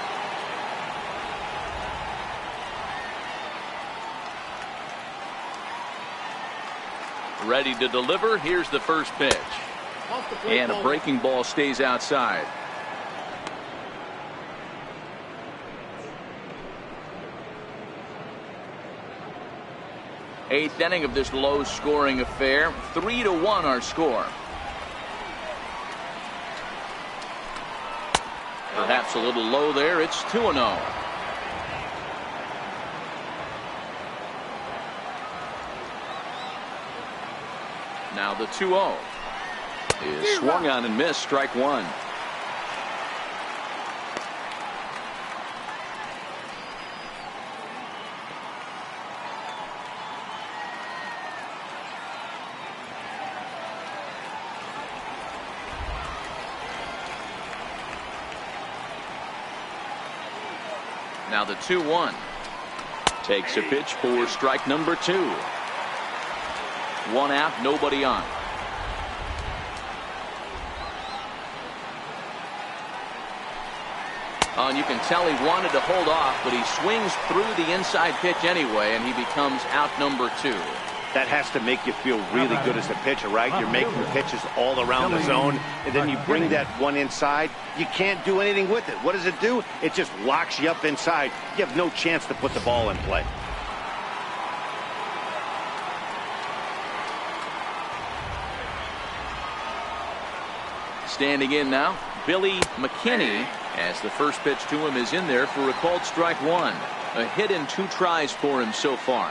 Ready to deliver. Here's the first pitch. And a breaking ball stays outside. Eighth inning of this low-scoring affair. 3-1 our score. Perhaps a little low there. It's 2-0. Now the 2-0 is swung on and missed. Strike 1. Now the 2-1 takes a pitch for strike number 2. 1 out, nobody on. And you can tell he wanted to hold off, but he swings through the inside pitch anyway, and he becomes out number 2. That has to make you feel really good as a pitcher, right? You're making pitches all around the zone, and then you bring that one inside. You can't do anything with it. What does it do? It just locks you up inside. You have no chance to put the ball in play. Standing in now, Billy McKinney, as the first pitch to him is in there for a called strike 1. A hit in 2 tries for him so far.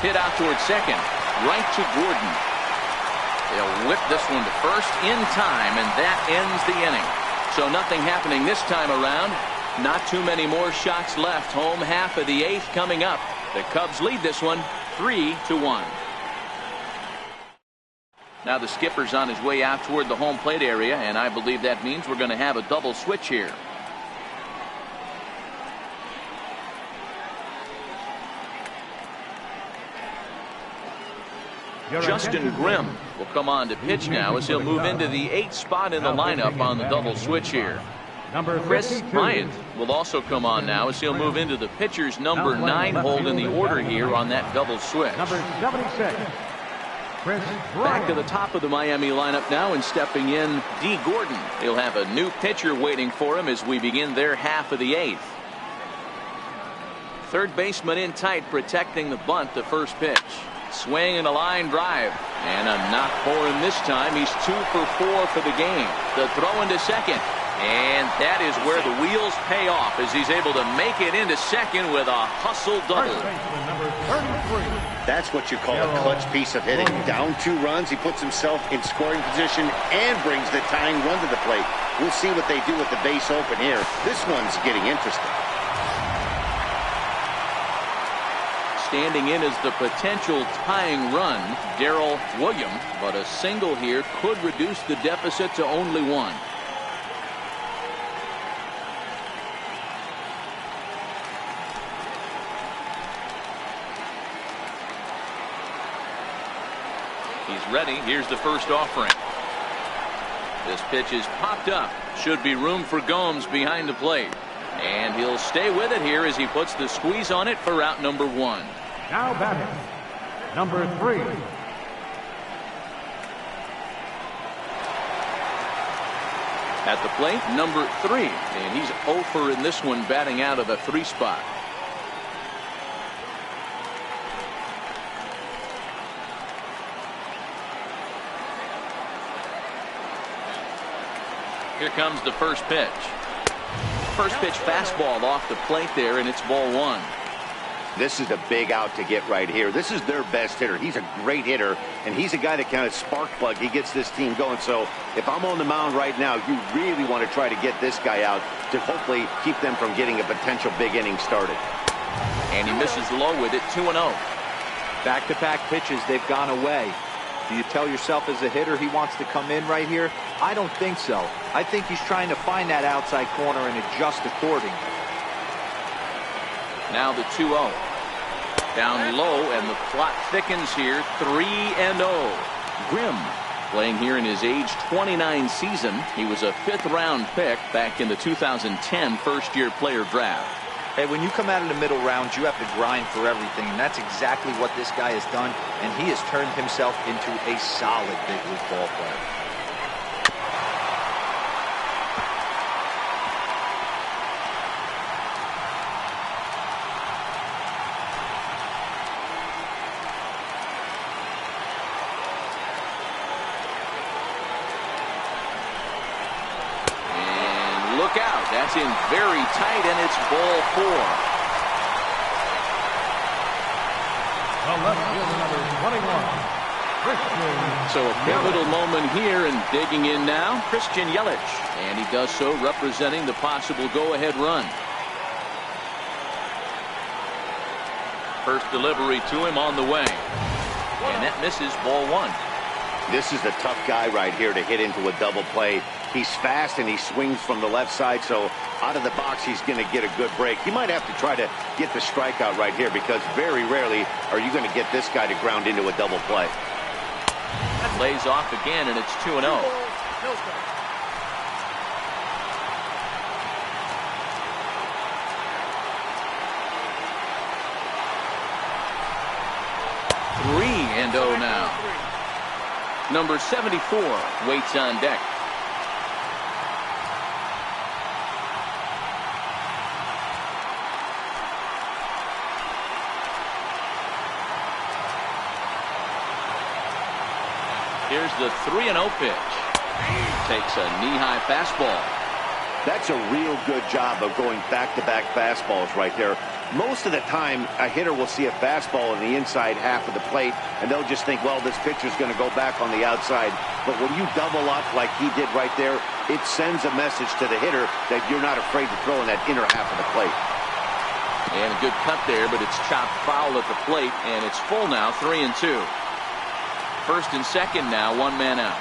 Hit out towards second, right to Gordon. They'll whip this one to first in time, and that ends the inning. So nothing happening this time around. Not too many more shots left. Home half of the 8th coming up. The Cubs lead this one 3-1. Now the skipper's on his way out toward the home plate area, and I believe that means we're going to have a double switch here. Justin Grimm will come on to pitch now as he'll move into the 8th spot in the lineup on the double switch here. Chris Bryant will also come on now as he'll move into the pitcher's number 9 hold in the order here on that double switch. Number 76, Chris Bryant. Back to the top of the Miami lineup now, and stepping in, D. Gordon. He'll have a new pitcher waiting for him as we begin their half of the 8th. Third baseman in tight, protecting the bunt, the first pitch. Swing and a line drive, and a knock for him this time. He's 2 for 4 for the game. The throw into second, and that is where the wheels pay off as he's able to make it into second with a hustle double. Number 33. That's what you call a clutch piece of hitting. Down 2 runs, he puts himself in scoring position and brings the tying run to the plate. We'll see what they do with the base open here. This one's getting interesting. Standing in is the potential tying run, Darrell Williams, but a single here could reduce the deficit to only 1. He's ready. Here's the first offering. This pitch is popped up. Should be room for Gomes behind the plate. And he'll stay with it here as he puts the squeeze on it for out number 1. Now batting, number 3. At the plate, number 3. And he's 0 for in this one, batting out of the 3 spot. Here comes the first pitch. First pitch fastball off the plate there, and it's ball 1. This is a big out to get right here. This is their best hitter. He's a great hitter, and he's a guy that kind of spark plug. He gets this team going. So if I'm on the mound right now, you really want to try to get this guy out to hopefully keep them from getting a potential big inning started. And he misses low with it, 2-0. Back-to-back pitches, they've gone away. Do you tell yourself as a hitter he wants to come in right here? I don't think so. I think he's trying to find that outside corner and adjust accordingly. Now the 2-0. Down low, and the plot thickens here, 3-0. Grimm playing here in his age 29 season. He was a 5th-round pick back in the 2010 first-year player draft. Hey, when you come out of the middle rounds, you have to grind for everything, and that's exactly what this guy has done, and he has turned himself into a solid big league ball player. Look out. That's in very tight, and it's ball 4. The left fielder, number 21, Christian. So a pivotal moment here, and digging in now, Christian Yelich. And he does so representing the possible go-ahead run. First delivery to him on the way. And that misses, ball 1. This is the tough guy right here to hit into a double play. He's fast and he swings from the left side, so out of the box he's going to get a good break. He might have to try to get the strikeout right here because very rarely are you going to get this guy to ground into a double play. Lays off again, and it's 2-0. Three and 0 now. Number 74 waits on deck. Here's the 3-0 pitch. Takes a knee-high fastball. That's a real good job of going back-to-back fastballs right there. Most of the time, a hitter will see a fastball in the inside half of the plate, and they'll just think, well, this pitcher's going to go back on the outside. But when you double up like he did right there, it sends a message to the hitter that you're not afraid to throw in that inner half of the plate. And a good cut there, but it's chopped foul at the plate, and it's full now, 3-2. First and second now, one man out.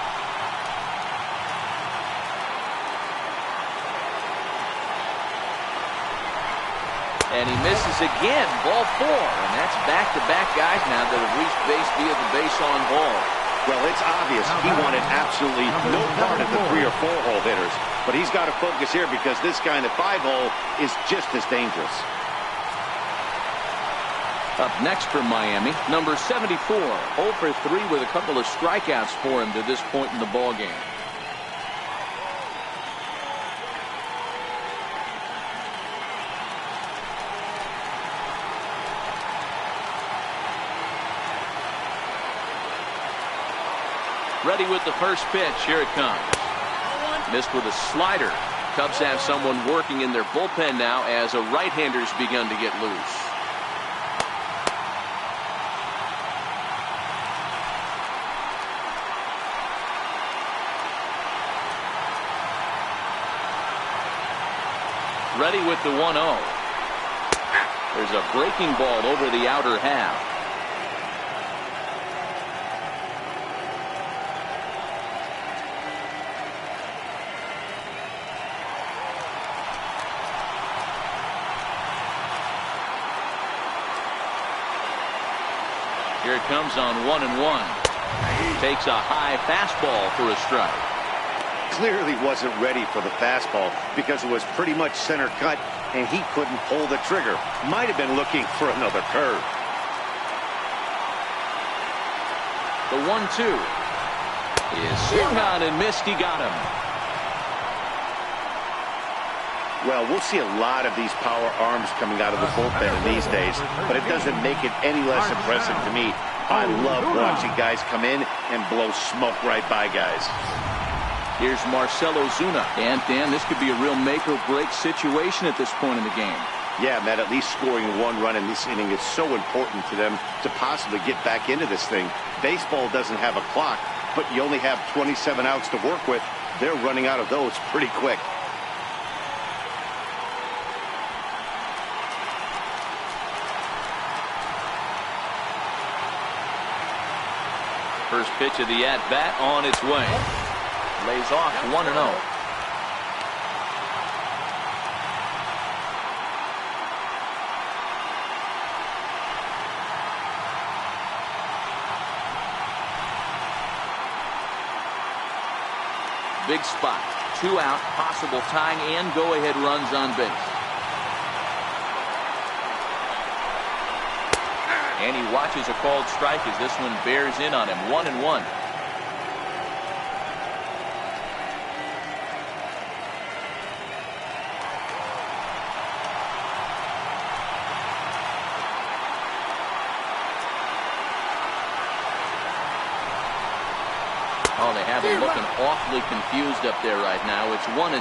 And he misses again, ball 4. And that's back-to-back guys now that have reached base via the base on ball. Well, it's obvious he wanted absolutely no part of the 3 or 4 hole hitters. But he's got to focus here because this guy in the 5 hole is just as dangerous. Up next for Miami, number 74, 0 for 3 with a couple of strikeouts for him to this point in the ballgame. Ready with the first pitch. Here it comes. Missed with a slider. Cubs have someone working in their bullpen now as a right-hander's begun to get loose. Ready with the 1-0. There's a breaking ball over the outer half. Here it comes on 1-1. Takes a high fastball for a strike. Clearly wasn't ready for the fastball because it was pretty much center cut and he couldn't pull the trigger. Might have been looking for another curve. The 1-2 is swung on and missed. He got him. Well, we'll see a lot of these power arms coming out of the bullpen in these days, but it doesn't make it any less impressive to me. I love watching guys come in and blow smoke right by guys. Here's Marcell Ozuna. And, Dan, this could be a real make-or-break situation at this point in the game. Yeah, Matt, at least scoring 1 run in this inning is so important to them to possibly get back into this thing. Baseball doesn't have a clock, but you only have 27 outs to work with. They're running out of those pretty quick. First pitch of the at-bat on its way. Lays off 1-0. Big spot. 2 out, possible tying and go-ahead runs on base. And he watches a called strike as this one bears in on him. 1-1. Oh, they have him looking awfully confused up there right now. It's 1-2.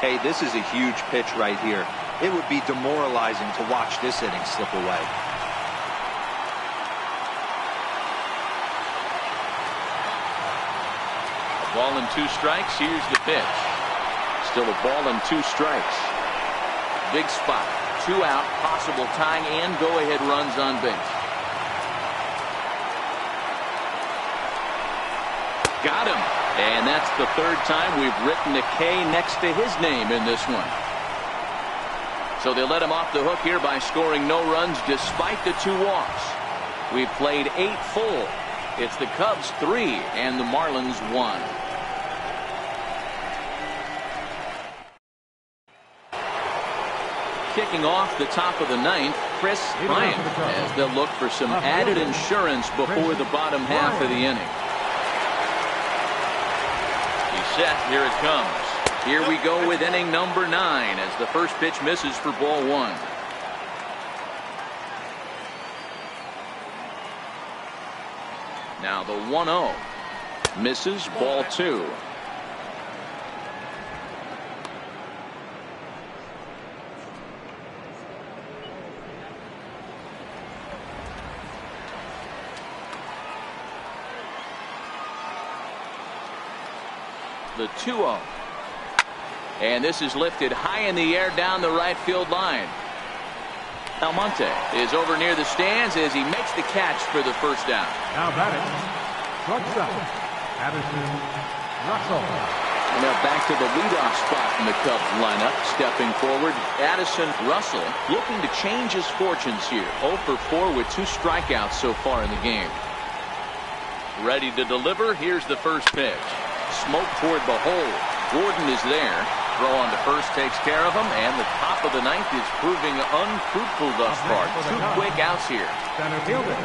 Hey, this is a huge pitch right here. It would be demoralizing to watch this inning slip away. A ball and 2 strikes. Here's the pitch. Still a ball and 2 strikes. Big spot. 2 out, possible tying and go-ahead runs on base. Got him. And that's the third time we've written a K next to his name in this one. So they let him off the hook here by scoring no runs despite the 2 walks. We've played 8 full. It's the Cubs 3 and the Marlins 1. Kicking off the top of the 9th, Chris Bryant, as they'll look for some added insurance before the bottom half of the inning. He's set. Here it comes. Here we go with inning number 9 as the first pitch misses for ball 1. Now the 1-0 misses, ball 2. The 2-0. And this is lifted high in the air down the right field line. Almonte is over near the stands as he makes the catch for the first down. Now batting, shortstop, Addison Russell. And now back to the leadoff spot in the Cubs lineup. Stepping forward, Addison Russell looking to change his fortunes here. 0 for 4 with 2 strikeouts so far in the game. Ready to deliver. Here's the first pitch. Smoke toward the hole. Gordon is there. Throw on to first takes care of him, and the top of the 9th is proving unfruitful thus far. 2 quick outs here. Center fielder,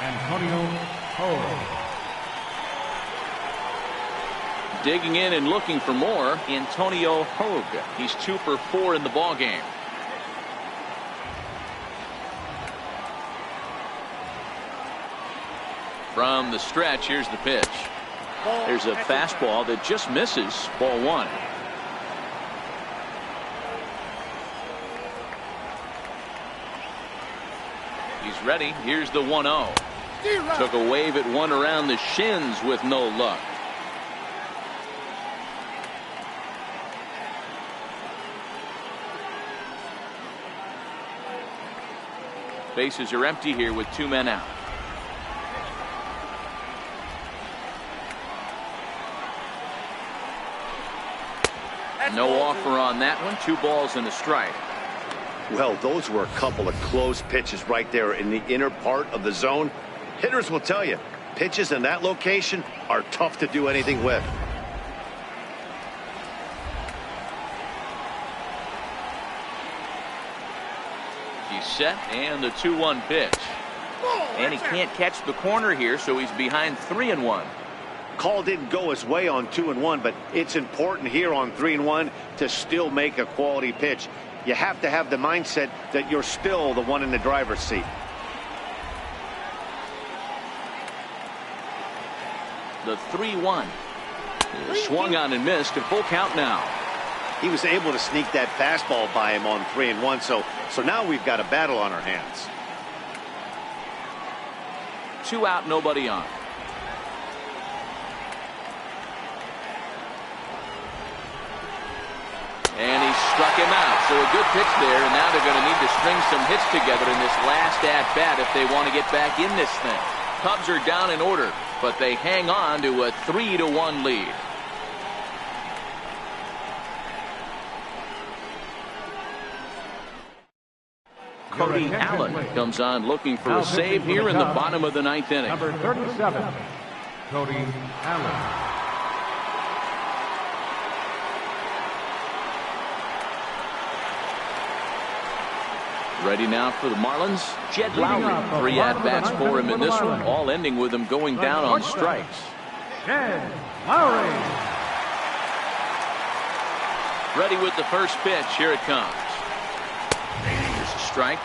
Antonio Cole. Digging in and looking for more, Antonio Hogue. He's 2 for 4 in the ballgame. From the stretch, here's the pitch. There's a fastball that just misses, ball 1. He's ready. Here's the 1-0. Took a wave at one around the shins with no luck. Bases are empty here with 2 men out. No offer on that one. 2 balls and a strike. Well, those were a couple of close pitches right there in the inner part of the zone. Hitters will tell you, pitches in that location are tough to do anything with. He's set, and the 2-1 pitch. And he can't catch the corner here, so he's behind 3-1. Call didn't go his way on 2-1, but it's important here on 3-1 to still make a quality pitch. You have to have the mindset that you're still the one in the driver's seat. The 3-1 swung on and missed. A full count now. He was able to sneak that fastball by him on 3-1, so now we've got a battle on our hands. 2 out, nobody on. And he struck him out. So a good pitch there, and now they're going to need to string some hits together in this last at-bat if they want to get back in this thing. Cubs are down in order, but they hang on to a 3-1 lead. Cody Allen comes on looking for a save here in the bottom of the 9th inning. Number 37, Cody Allen. Ready now for the Marlins. Jed Lowry, 3 at-bats for him in this one, all ending with him going down on strikes. Jed Lowry. Ready with the first pitch. Here it comes. Here's a strike.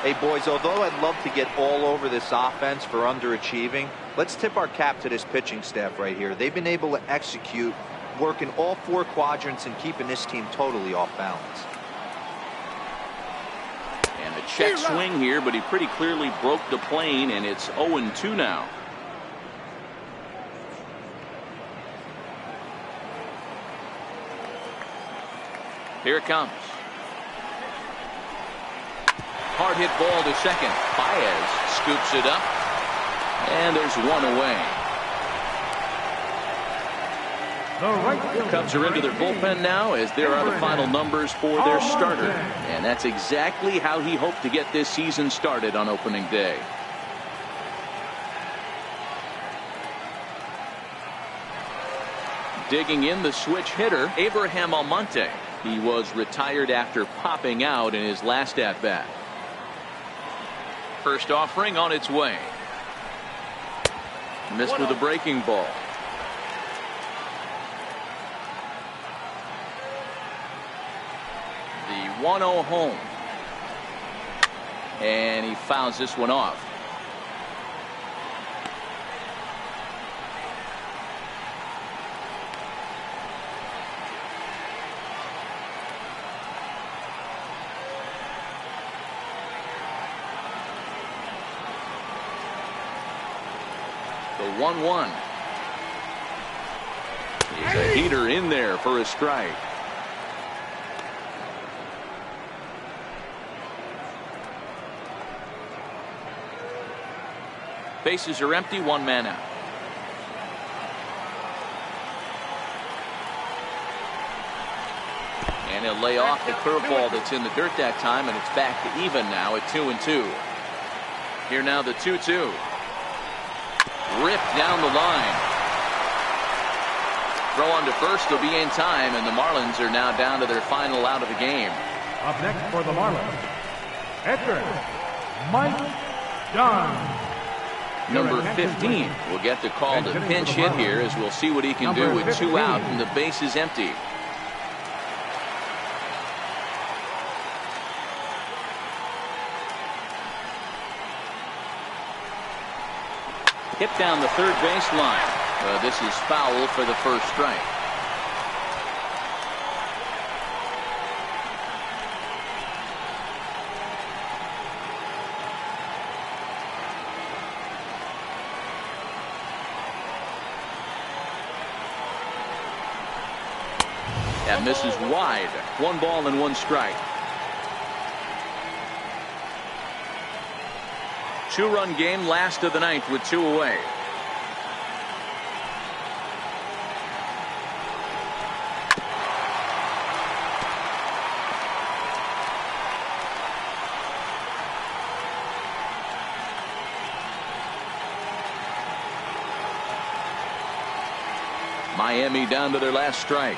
Hey, boys, although I'd love to get all over this offense for underachieving, let's tip our cap to this pitching staff right here. They've been able to execute, working all 4 quadrants and keeping this team totally off balance. And a check swing here, but he pretty clearly broke the plane, and it's 0-2 now. Here it comes. Hard hit ball to second. Baez scoops it up, and there's 1 away. The right The fielder. Cubs are into their bullpen now as there are the final numbers for their starter. And that's exactly how he hoped to get this season started on opening day. Digging in, the switch hitter, Abraham Almonte. He was retired after popping out in his last at-bat. First offering on its way. Missed with a breaking ball. The 1-0 home. And he fouls this one off. The 1-1. He's a heater in there for a strike. Bases are empty, one man out. And he'll lay off the curveball that's in the dirt that time, and it's back to even now at 2-2. Here now the 2-2. Ripped down the line. Throw on to first will be in time, and the Marlins are now down to their final out of the game. Up next for the Marlins, Edgar Mike John. Number 15 will get the call to pinch hit here, as we'll see what he can do with 2 out and the base is empty. Hit down the third base line. This is foul for the first strike. That misses wide. 1 ball and 1 strike. 2-run game, last of the ninth with 2 away. Miami down to their last strike.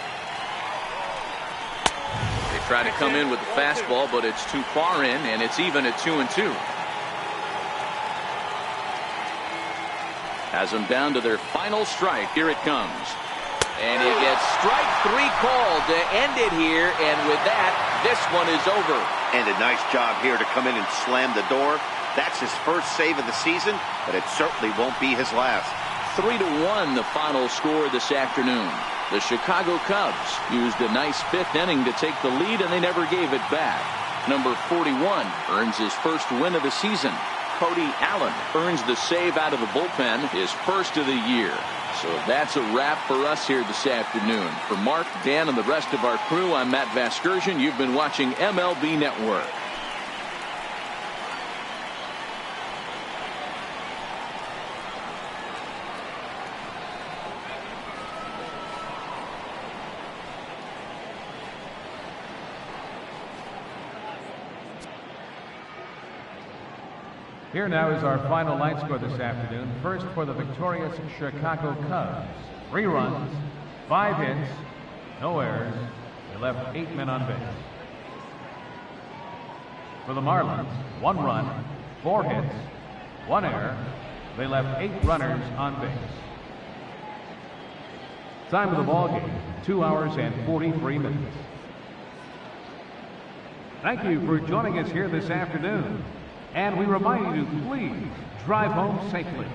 They try to come in with the fastball, but it's too far in, and it's even at 2-2. Has them down to their final strike. Here it comes. And he gets strike 3 called to end it here, and with that, this one is over. And a nice job here to come in and slam the door. That's his first save of the season, but it certainly won't be his last. 3-1 the final score this afternoon. The Chicago Cubs used a nice 5th inning to take the lead, and they never gave it back. Number 41 earns his first win of the season. Cody Allen earns the save out of the bullpen, his first of the year. So that's a wrap for us here this afternoon. For Mark, Dan, and the rest of our crew, I'm Matt Vasgersian. You've been watching MLB Network. Here now is our final line score this afternoon. First for the victorious Chicago Cubs. 3 runs, 5 hits, no errors. They left 8 men on base. For the Marlins, 1 run, 4 hits, 1 error. They left 8 runners on base. Time of the ball game, 2 hours and 43 minutes. Thank you for joining us here this afternoon. And we remind you to please drive home safely.